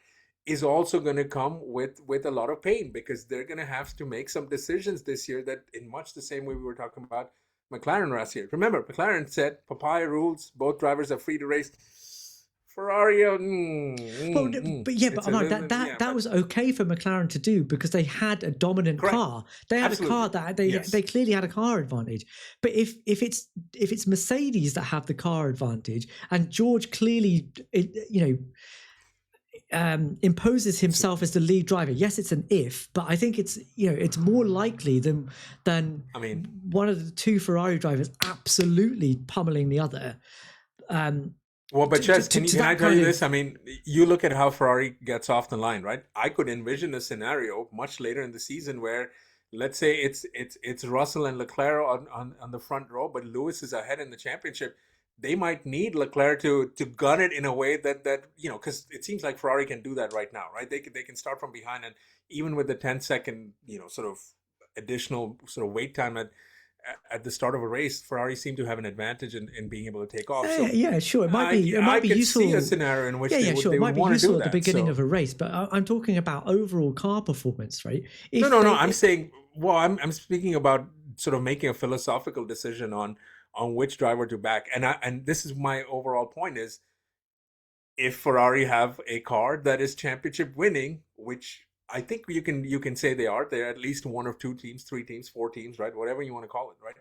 is also going to come with a lot of pain, because they're going to have to make some decisions this year that, in much the same way we were talking about McLaren last year. Remember, McLaren said papaya rules, both drivers are free to race. Ferrari, that was okay for McLaren to do because they had a dominant car. They had a car that they clearly had a car advantage. But if it's Mercedes that have the car advantage, and George clearly, imposes himself as the lead driver. Yes, it's an if, but I think it's more likely than one of the two Ferrari drivers absolutely pummeling the other. Well, but Shez, can I tell you this? I mean, you look at how Ferrari gets off the line, right? I could envision a scenario much later in the season where, let's say it's Russell and Leclerc on the front row, but Lewis is ahead in the championship. they might need Leclerc to gun it in a way that because it seems like Ferrari can do that right now, right? They can start from behind, and even with the 10-second sort of additional sort of wait time at the start of a race, Ferrari seem to have an advantage in being able to take off. So Yeah, sure. It might I be. It I might be could see a useful. scenario in which Yeah, yeah, sure. they It would might be want to do useful at the that. beginning of So a race, but I'm talking about overall car performance, right? no, If no, no. they, I'm saying, well, I'm speaking about sort of making a philosophical decision on which driver to back, and this is my overall point is if Ferrari have a car that is championship winning, which I think you can say they're at least one of two teams, three teams, four teams, right? Whatever you want to call it, right?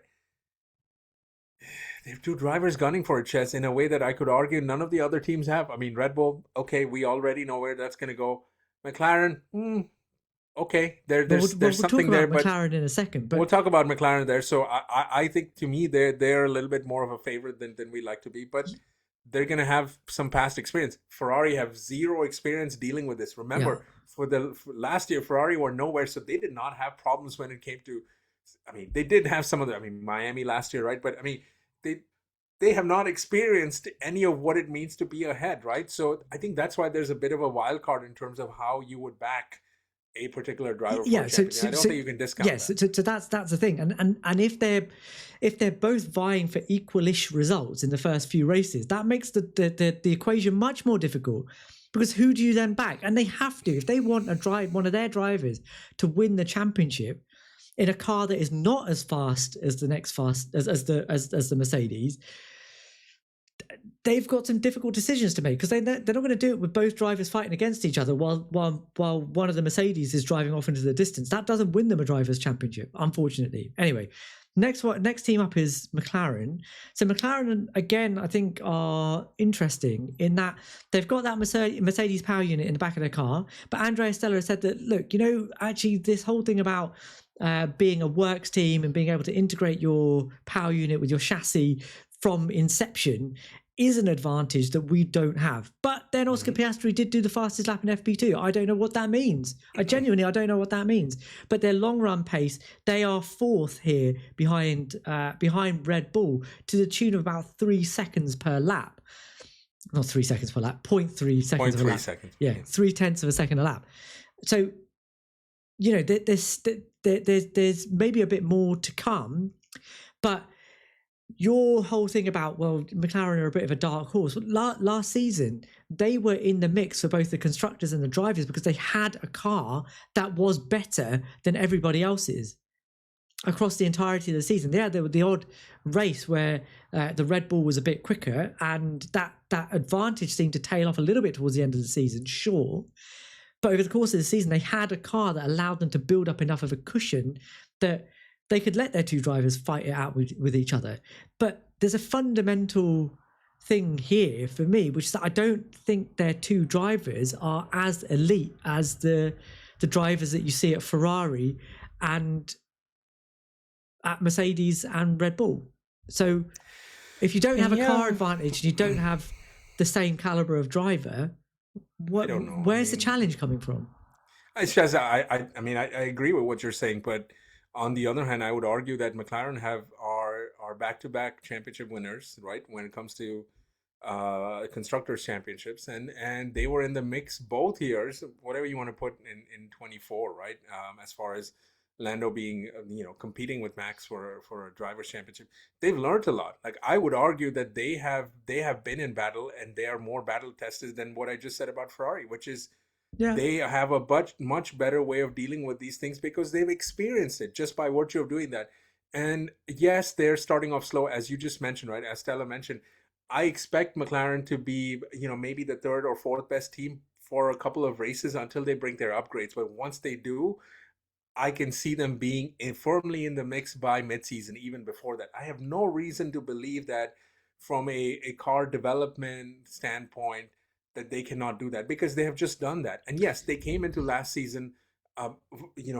They have two drivers gunning for it, Chess, in a way that I could argue none of the other teams have. I mean, Red Bull, okay, we already know where that's going to go. McLaren, okay, well, there's we'll talk something there, about but McLaren in a second. we'll But talk about McLaren there. So I think to me they're a little bit more of a favorite than we like to be, but they're gonna have some past experience. Ferrari have zero experience dealing with this. yeah, Remember, for last year, Ferrari were nowhere, so they did not have problems when it came to. I mean, they did have some of the. I mean, Miami last year, right? But I mean, they they have not experienced any of what it means to be ahead, right? So I think that's why there's a bit of a wild card in terms of how you would back a particular driver for a yeah. So, championship. so, I don't so think you can discount yes. that. So that's the thing. And if they're both vying for equalish results in the first few races, that makes the equation much more difficult. Because who do you then back? And they have to, if they want one of their drivers to win the championship in a car that is not as fast as the next fast as the Mercedes, they've got some difficult decisions to make because they're not going to do it with both drivers fighting against each other while one of the Mercedes is driving off into the distance. That doesn't win them a drivers' championship, unfortunately. Anyway, next team up is McLaren. So McLaren again, I think, are interesting in that they've got that Mercedes power unit in the back of their car. But Andrea Stella has said that look, actually this whole thing about being a works team and being able to integrate your power unit with your chassis from inception is an advantage that we don't have. But then Oscar Piastri did do the fastest lap in FP2. I don't know what that means. I don't know what that means. But their long run pace, they are fourth here behind Red Bull to the tune of about 3 seconds per lap. Not 3 seconds per lap, 0.3 seconds per lap. Seconds. Yeah, 0.3 of a second a lap. So, there's maybe a bit more to come, but your whole thing about, well, McLaren are a bit of a dark horse. Last season, they were in the mix for both the constructors and the drivers because they had a car that was better than everybody else's across the entirety of the season. Yeah, there was the odd race where the Red Bull was a bit quicker, and that advantage seemed to tail off a little bit towards the end of the season, sure. But over the course of the season, they had a car that allowed them to build up enough of a cushion that they could let their two drivers fight it out with each other. But there's a fundamental thing here for me, which is that I don't think their two drivers are as elite as the drivers that you see at Ferrari and at Mercedes and Red Bull. So if you don't have a car advantage and you don't have the same caliber of driver, where's the challenge coming from? It's just, I mean, I agree with what you're saying, but on the other hand, I would argue that McLaren are back-to-back championship winners, right? When it comes to constructors championships, and they were in the mix both years, whatever you want to put in 24, right? As far as Lando being competing with Max for a drivers championship, they've learned a lot. Like I would argue that they have been in battle and they are more battle tested than what I just said about Ferrari, which is they have a much better way of dealing with these things because they've experienced it just by virtue of doing that. And yes, they're starting off slow, as you just mentioned, right? As Stella mentioned, I expect McLaren to be, maybe the third or fourth best team for a couple of races until they bring their upgrades. But once they do, I can see them being firmly in the mix by midseason, even before that. I have no reason to believe that from a car development standpoint that they cannot do that because they have just done that. And yes, they came into last season,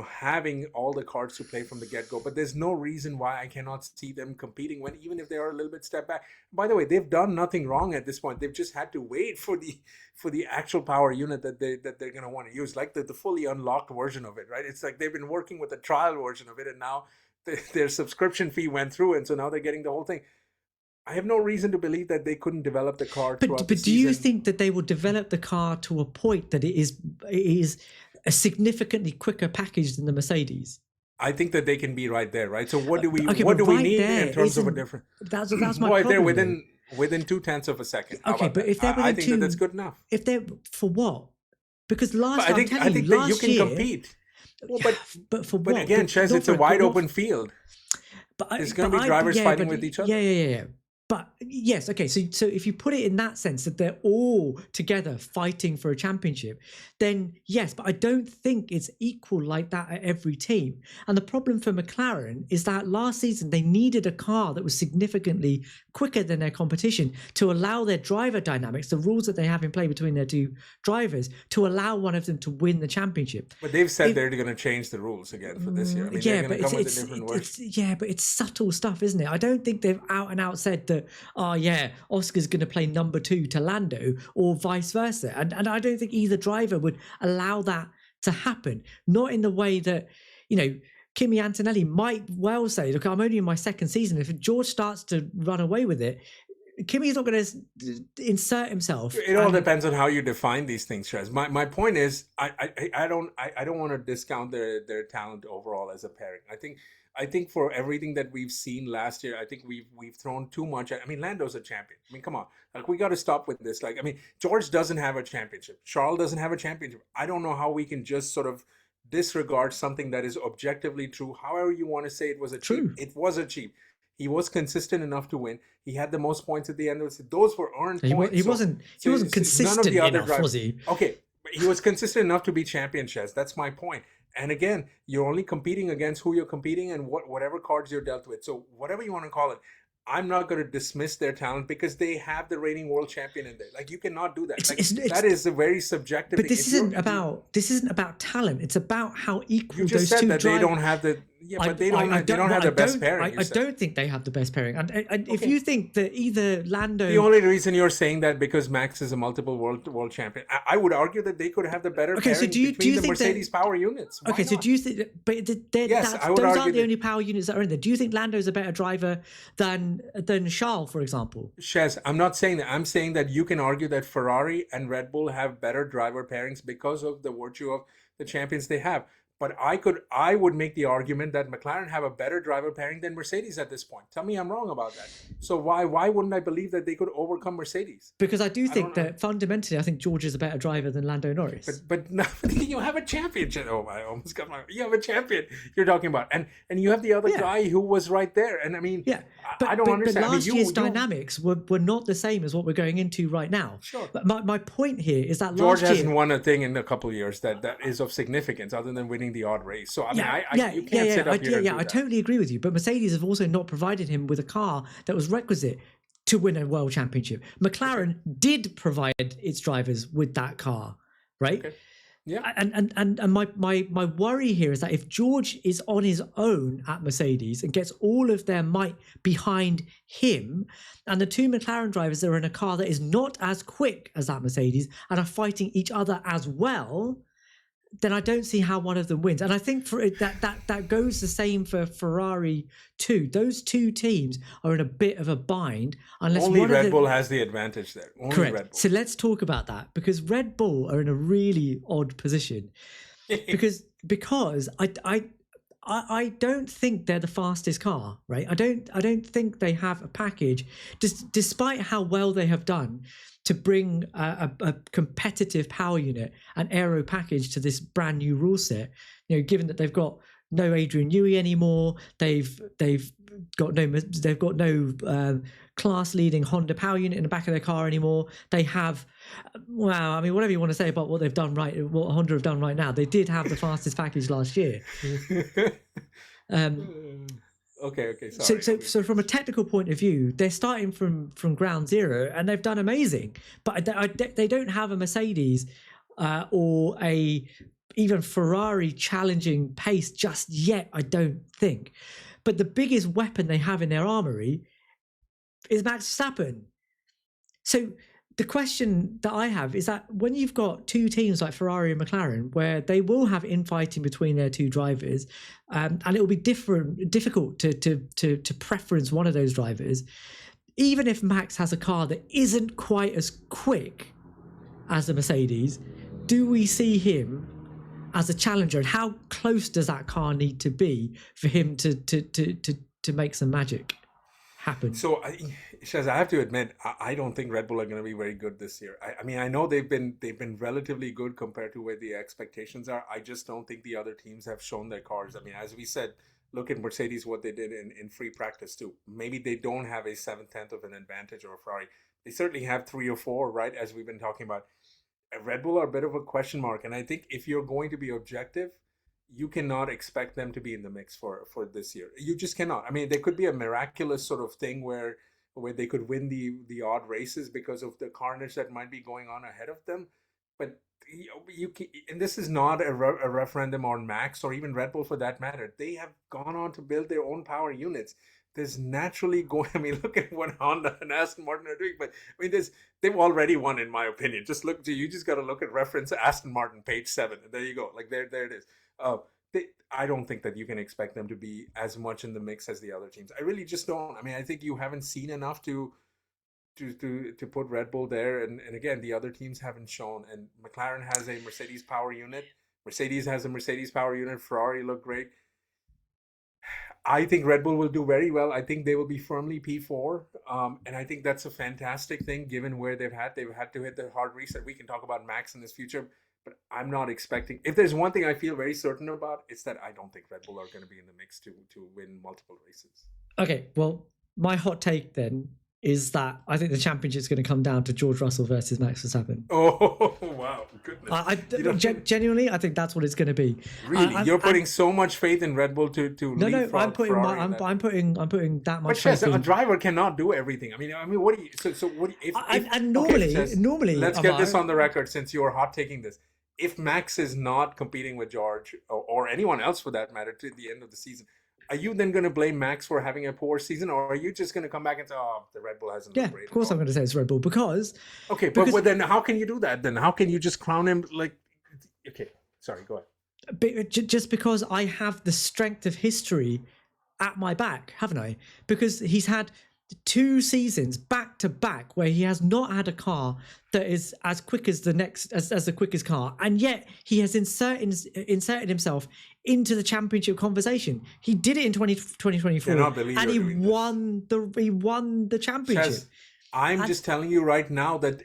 having all the cards to play from the get-go, but there's no reason why I cannot see them competing even if they are a little bit step back. By the way, they've done nothing wrong at this point. They've just had to wait for the actual power unit that they're going to want to use, like the fully unlocked version of it, right? It's like they've been working with the trial version of it, and now their subscription fee went through, and so now they're getting the whole thing. I have no reason to believe that they couldn't develop the car throughout the But season. do you think that they will develop the car to a point that it is a significantly quicker package than the Mercedes? I think that they can be right there, right? So what do we Okay, what but do we right need there in terms of a isn't- different? That's my Boy, problem. they're though. within 0.2 of a second. How Okay, about but that? if they're within I think two, that's good enough. If they're for what? Because last But I think that you last can year, compete. Well, but for but what? again, Shez, it's a wide open field. There's going to be drivers fighting with each other. Yeah. But yes, okay. So if you put it in that sense that they're all together fighting for a championship, then yes. But I don't think it's equal like that at every team. And the problem for McLaren is that last season they needed a car that was significantly quicker than their competition to allow their driver dynamics, the rules that they have in play between their two drivers, to allow one of them to win the championship. But they've said they're going to change the rules again for this year. I mean, they're going to come with a different version. Yeah, but it's subtle stuff, isn't it? I don't think they've out and out said that, oh yeah, Oscar's going to play number 2 to Lando or vice versa. And I don't think either driver would allow that to happen. Not in the way that, Kimi Antonelli might well say, look, I'm only in my second season. If George starts to run away with it, Kimi's not going to insert himself. It all depends on how you define these things, Shez. My point is, I don't want to discount their talent overall as a pairing. I think for everything that we've seen last year, I think we've thrown too much. I mean, Lando's a champion. I mean, come on, like we got to stop with this. Like, I mean, George doesn't have a championship. Charles doesn't have a championship. I don't know how we can just sort of disregard something that is objectively true. However you want to say it was achieved, it was achieved. He was consistent enough to win. He had the most points at the end of it. Those were earned points. He wasn't consistent enough, was he? Okay, but he was consistent enough to be champion, Shez. That's my point. And again, you're only competing against who you're competing and whatever cards you're dealt with. So whatever you want to call it, I'm not going to dismiss their talent because they have the reigning world champion in there. Like, you cannot do that. That is a very subjective thing. But this isn't about talent. It's about how equal you just those said two that they don't have the they don't have the best pairing. I don't think they have the best pairing. And if you think that either Lando, the only reason you're saying that because Max is a multiple world champion, I would argue that they could have the better pairing between the Mercedes power units. Why not? So do you think? But yes, I would those argue aren't the only power units that are in there. Do you think Lando's a better driver than Charles, for example? Shez, I'm not saying that. I'm saying that you can argue that Ferrari and Red Bull have better driver pairings because of the virtue of the champions they have. But I would make the argument that McLaren have a better driver pairing than Mercedes at this point. Tell me I'm wrong about that. So why wouldn't I believe that they could overcome Mercedes? Because I do think that fundamentally, I think George is a better driver than Lando Norris. But no, you have a championship. Oh, I almost got you have a champion you're talking about, and you have the other guy who was right there. And I mean, I don't understand. But last year's dynamics were not the same as what we're going into right now. Sure. But my point here is that George hasn't won a thing in a couple of years that is of significance other than winning the odd race. So I mean, you can't sit up here and do that. I totally agree with you. But Mercedes have also not provided him with a car that was requisite to win a world championship. McLaren did provide its drivers with that car, right? Okay. Yeah. And my worry here is that if George is on his own at Mercedes and gets all of their might behind him, and the two McLaren drivers are in a car that is not as quick as that Mercedes and are fighting each other as well, then I don't see how one of them wins. And I think for that goes the same for Ferrari too. Those two teams are in a bit of a bind unless only Red Bull has the advantage there. Only correct. Red Bull. So let's talk about that, because Red Bull are in a really odd position because I don't think they're the fastest car, right? I don't think they have a package, despite how well they have done to bring a competitive power unit and aero package to this brand new rule set. Given that they've got no Adrian Newey anymore, they've got no class leading Honda power unit in the back of their car anymore. They have, I mean, whatever you want to say about what they've done right, what Honda have done right now, they did have the fastest package last year. Okay. Sorry. So from a technical point of view, they're starting from ground zero, and they've done amazing. But they don't have a Mercedes or even Ferrari challenging pace just yet, I don't think. But the biggest weapon they have in their armory is Max Verstappen. So the question that I have is that when you've got two teams like Ferrari and McLaren, where they will have infighting between their two drivers, and it will be difficult to preference one of those drivers, even if Max has a car that isn't quite as quick as the Mercedes, do we see him as a challenger? And how close does that car need to be for him to make some magic happen? So, Shez, I have to admit, I don't think Red Bull are going to be very good this year. I mean, I know they've been relatively good compared to where the expectations are. I just don't think the other teams have shown their cards. I mean, as we said, look at Mercedes, what they did in free practice too. Maybe they don't have a 7/10 of an advantage over Ferrari. They certainly have 3 or 4, right? As we've been talking about. Red Bull are a bit of a question mark, and I think if you're going to be objective, you cannot expect them to be in the mix for this year. You just cannot. I mean, there could be a miraculous sort of thing where they could win the odd races because of the carnage that might be going on ahead of them, but and this is not a referendum on Max or even Red Bull for that matter. They have gone on to build their own power units. There's naturally going. I mean, look at what Honda and Aston Martin are doing. But I mean, they've already won, in my opinion. You just got to look at reference Aston Martin, page 7, and there you go. Like there it is. I don't think that you can expect them to be as much in the mix as the other teams. I really just don't. I mean, I think you haven't seen enough to put Red Bull there, and again, the other teams haven't shown. And McLaren has a Mercedes power unit. Mercedes has a Mercedes power unit. Ferrari look great. I think Red Bull will do very well. I think they will be firmly P4, and I think that's a fantastic thing given where they've had to hit the hard reset. We can talk about Max in his future, but I'm not expecting. If there's one thing I feel very certain about, it's that I don't think Red Bull are going to be in the mix to win multiple races. Okay, well, my hot take then is that I think the championship is going to come down to George Russell versus Max Verstappen. Oh, wow. Goodness. Genuinely, I think that's what it's going to be. Really? You're putting so much faith in Red Bull to No, I'm putting that much faith in. A driver cannot do everything. I mean, what do you... So what do you... Normally... Let's get this on the record since you're hot taking this. If Max is not competing with George, or anyone else for that matter, to the end of the season... Are you then going to blame Max for having a poor season, or are you just going to come back and say, "Oh, the Red Bull hasn't been great"? Of course, I'm going to say it's Red Bull because. Okay, but then how can you do that? Then how can you just crown him like? Okay, sorry, go ahead. Just because I have the strength of history at my back, haven't I? Because he's had 2 seasons back to back where he has not had a car that is as quick as as the quickest car, and yet he has inserted himself into the championship conversation. He did it in 2024, and he won the championship. Shez, I'm just telling you right now that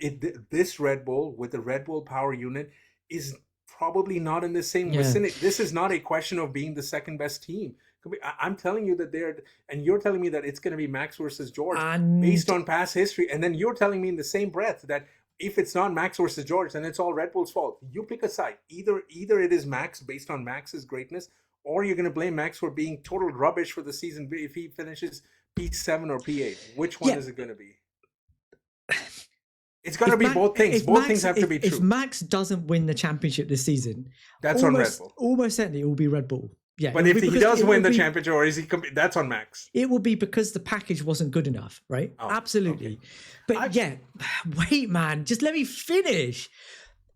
this Red Bull with the Red Bull power unit is probably not in the same vicinity. This is not a question of being the second best team. I'm telling you that and you're telling me that it's going to be Max versus George based on past history, and then you're telling me in the same breath that if it's not Max versus George, then it's all Red Bull's fault. You pick a side. Either it is Max based on Max's greatness, or you're going to blame Max for being total rubbish for the season if he finishes P7 or P8. Which one is it going to be? It's got to be both things. Both things have to be true. If Max doesn't win the championship this season, that's on Red Bull. Almost certainly it will be Red Bull. Yeah, but if he does win the championship, or is he? That's on Max. It will be because the package wasn't good enough, right? Oh, absolutely. Okay. But wait, man, just let me finish.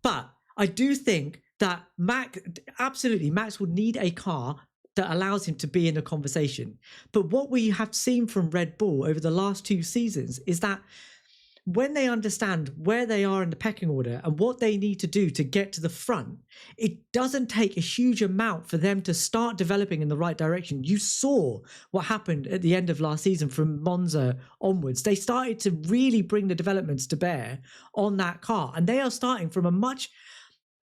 But I do think that Max would need a car that allows him to be in the conversation. But what we have seen from Red Bull over the last 2 seasons is that when they understand where they are in the pecking order and what they need to do to get to the front, it doesn't take a huge amount for them to start developing in the right direction. You saw what happened at the end of last season from Monza onwards. They started to really bring the developments to bear on that car, and they are starting from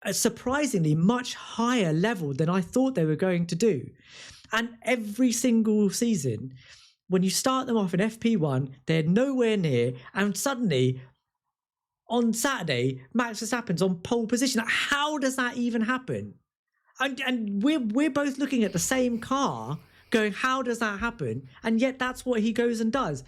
a surprisingly much higher level than I thought they were going to do. And every single season, when you start them off in FP1, they're nowhere near, and suddenly on Saturday, Max Verstappen's on pole position. How does that even happen? And we're both looking at the same car, going, how does that happen? And yet that's what he goes and does.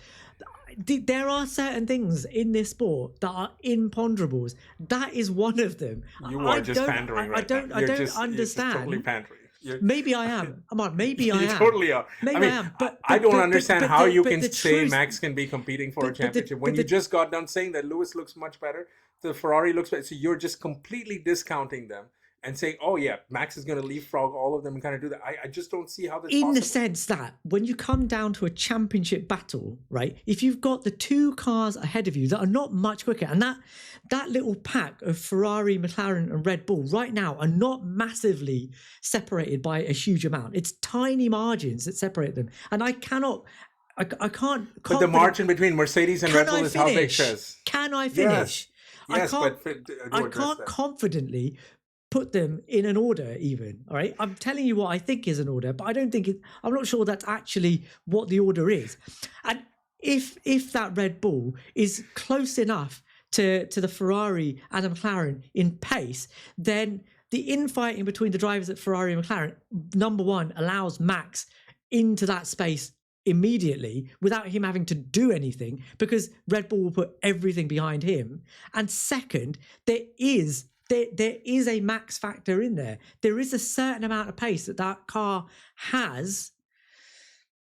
There are certain things in this sport that are imponderables. That is one of them. You are just pandering right now. I don't understand. You're just totally pandering. Maybe I am. Maybe I am. You totally are. Maybe I am. But I don't understand how you can say Max can be competing for a championship when you just got done saying that Lewis looks much better, the Ferrari looks better. So you're just completely discounting them and saying, oh yeah, Max is going to leapfrog all of them and kind of do that. I just don't see how that's in possible. the sense that when you come down to a championship battle, right, if you've got the two cars ahead of you that are not much quicker, and that little pack of Ferrari, McLaren and Red Bull right now are not massively separated by a huge amount. It's tiny margins that separate them. And I can't. But the margin between Mercedes and Red Bull is how big, Shez. Can I finish? Yes, I can't confidently put them in an order even. All right, I'm telling you what I think is an order, but I don't think I'm not sure that's actually what the order is. And if that Red Bull is close enough to the Ferrari and the McLaren in pace, then the infighting between the drivers at Ferrari and McLaren, number one, allows Max into that space immediately without him having to do anything, because Red Bull will put everything behind him. And second, there is a max factor in there. There is a certain amount of pace that car has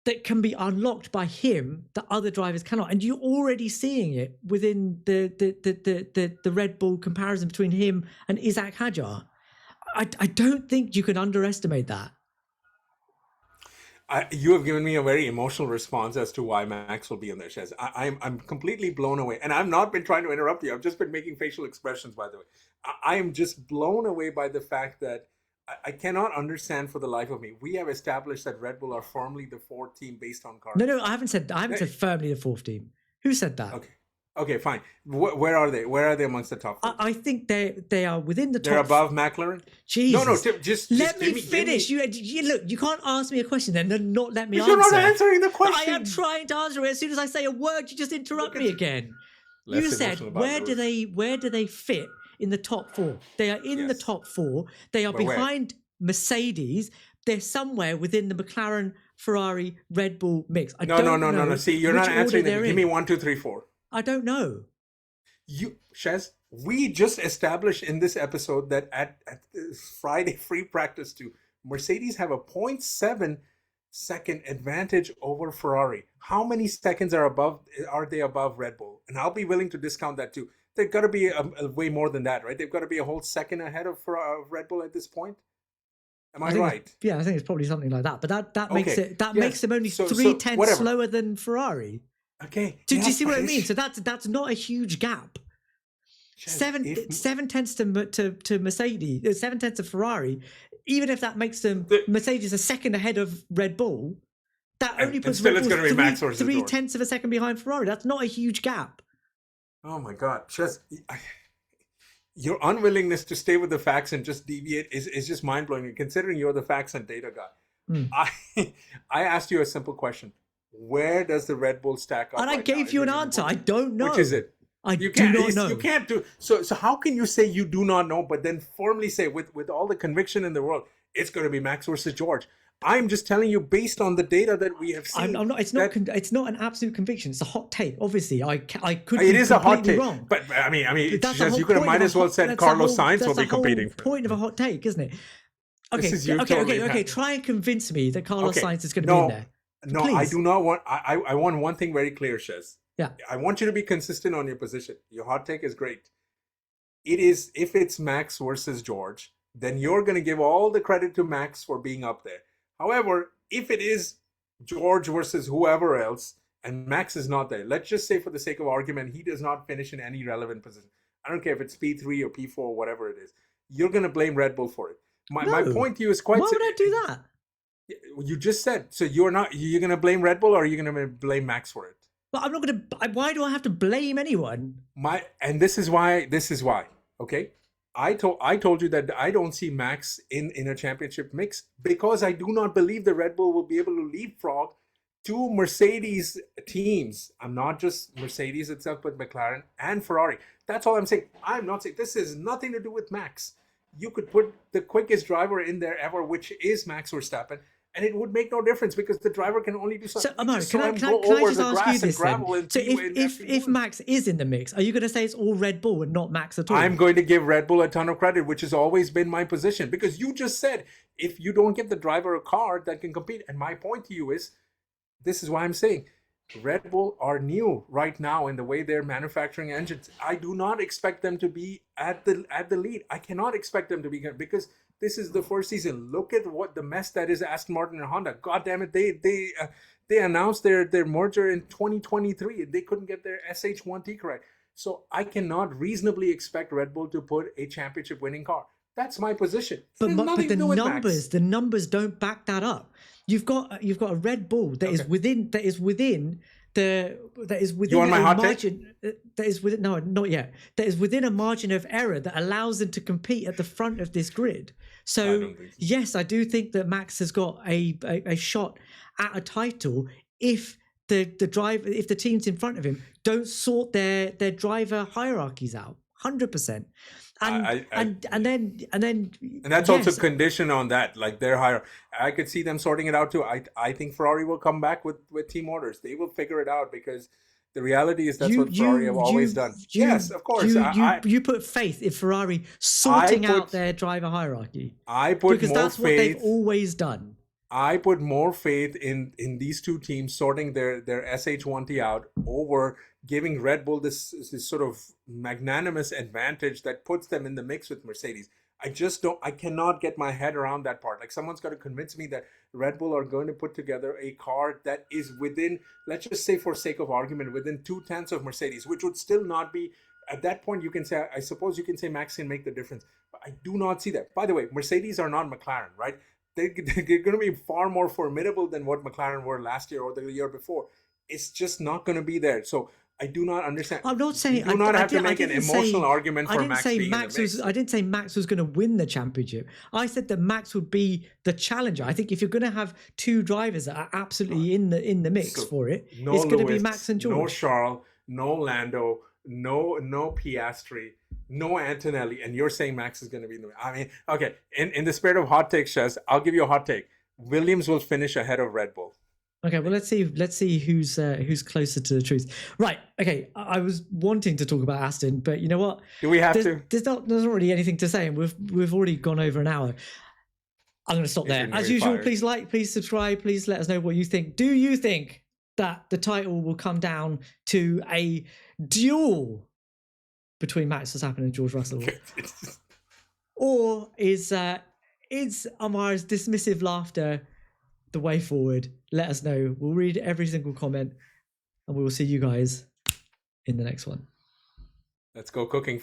that can be unlocked by him that other drivers cannot. And you're already seeing it within the Red Bull comparison between him and Isaac Hadjar. I don't think you can underestimate that. You have given me a very emotional response as to why Max will be in there, Shez. I'm completely blown away. And I've not been trying to interrupt you. I've just been making facial expressions, by the way. I am just blown away by the fact that I cannot understand for the life of me. We have established that Red Bull are firmly the fourth team based on cars. No, I haven't said firmly the fourth team. Who said that? Okay, fine. Where are they? Where are they amongst the top four? I think they are within the top. They're above McLaren? Jesus. No, just let me finish. You look, you can't ask me a question then and not let me answer. You're not answering the question. I am trying to answer it. As soon as I say a word, you just interrupt me again. You said, where do they fit in the top four? They are in the top four. They are behind Mercedes. They're somewhere within the McLaren, Ferrari, Red Bull mix. No. See, you're not answering them. Give me 1, 2, 3, 4. I don't know. Shez, we just established in this episode that at Friday free practice 2, Mercedes have a 0.7 second advantage over Ferrari. How many seconds are they above Red Bull? And I'll be willing to discount that too. They've got to be a way more than that, right? They've got to be a whole second ahead of Red Bull at this point. Am I right? Yeah, I think it's probably something like that. But that makes them only 0.3 slower than Ferrari. Okay. Do you see what I mean? So that's not a huge gap. 7/10 to Mercedes, 7/10 to Ferrari. Even if that makes them Mercedes a second ahead of Red Bull, that only puts Red Bull 3/10 of a second behind Ferrari. That's not a huge gap. Oh my God, your unwillingness to stay with the facts and just deviate is just mind blowing. Considering you're the facts and data guy, I asked you a simple question. Where does the Red Bull stack up? And I gave you an answer. I don't know. Which is it? I do not know. You can't do so. How can you say you do not know, but then firmly say with all the conviction in the world, it's going to be Max versus George? I'm just telling you based on the data that we have seen. I'm not. It's not an absolute conviction. It's a hot take. Obviously, I could. It is a hot take. Wrong. But I mean, you could have might as well said Carlos Sainz will be competing. That's the point of a hot take, isn't it? Okay. Try and convince me that Carlos Sainz is going to be in there. No, Please. I do not want. I want one thing very clear, Shez. Yeah. I want you to be consistent on your position. Your hot take is great. It is, if it's Max versus George, then you're going to give all the credit to Max for being up there. However, if it is George versus whoever else, and Max is not there, let's just say for the sake of argument, he does not finish in any relevant position. I don't care if it's P3 or P4 or whatever it is. You're going to blame Red Bull for it. My point to you is quite. Why would I do that? You just said, so you're going to blame Red Bull or are you going to blame Max for it? Well, I'm not going to. Why do I have to blame anyone? And this is why. Okay, I told you that I don't see Max in a championship mix because I do not believe the Red Bull will be able to leapfrog two Mercedes teams. I'm not just Mercedes itself, but McLaren and Ferrari. That's all I'm saying. I'm not saying this has nothing to do with Max. You could put the quickest driver in there ever, which is Max Verstappen. And it would make no difference because the driver can only do something. So, Ammar, can I just ask you this then? So if Max is in the mix, are you going to say it's all Red Bull and not Max at all? I'm going to give Red Bull a ton of credit, which has always been my position. Because you just said, if you don't give the driver a car that can compete, and my point to you is, this is why I'm saying, Red Bull are new right now in the way they're manufacturing engines. I do not expect them to be at the lead. I cannot expect them to be, because this is the first season. Look at what the mess that is Aston Martin and Honda. God damn it, they announced their merger in 2023. They couldn't get their SH1T correct. So I cannot reasonably expect Red Bull to put a championship winning car. That's my position. But the numbers don't back that up. You've got a Red Bull that is within You want my hot margin that is within, no, not yet. That is within a margin of error that allows them to compete at the front of this grid. So yes, I do think that Max has got a shot at a title if the teams in front of him don't sort their driver hierarchies out 100%. And that's also conditioned on that, like they're higher. I could see them sorting it out too. I think Ferrari will come back with team orders. They will figure it out, because the reality is that's what Ferrari have always done. Yes, of course. You put faith in Ferrari sorting out their driver hierarchy. Because that's what they've always done. I put more faith in these two teams sorting their SH1T out over giving Red Bull this sort of magnanimous advantage that puts them in the mix with Mercedes. I cannot get my head around that part. Like, someone's got to convince me that Red Bull are going to put together a car that is within, let's just say for sake of argument, within 0.2 of Mercedes, which would still not be, at that point you can say, I suppose you can say Max can make the difference. But I do not see that. By the way, Mercedes are not McLaren, right? They're going to be far more formidable than what McLaren were last year or the year before. It's just not going to be there. So I do not understand. I'm not saying you do not have to make an emotional argument for Max being in the mix. I didn't say Max was going to win the championship. I said that Max would be the challenger. I think if you're going to have two drivers that are absolutely in the mix for it, it's going to be Max and George. No Charles, no Lando, no Piastri, no Antonelli, and you're saying Max is going to be in the mix. I mean, okay. In the spirit of hot take, Shez, I'll give you a hot take. Williams will finish ahead of Red Bull. Okay, well, let's see who's closer to the truth. Right. Okay, I was wanting to talk about Aston, but you know what? Do we have to? There's not really anything to say, and we've already gone over an hour. I'm going to stop there. As usual, please like, please subscribe, please let us know what you think. Do you think that the title will come down to a duel between Max Verstappen and George Russell, or is Ammar's dismissive laughter the way forward? Let us know. We'll read every single comment, and we will see you guys in the next one. Let's go cooking.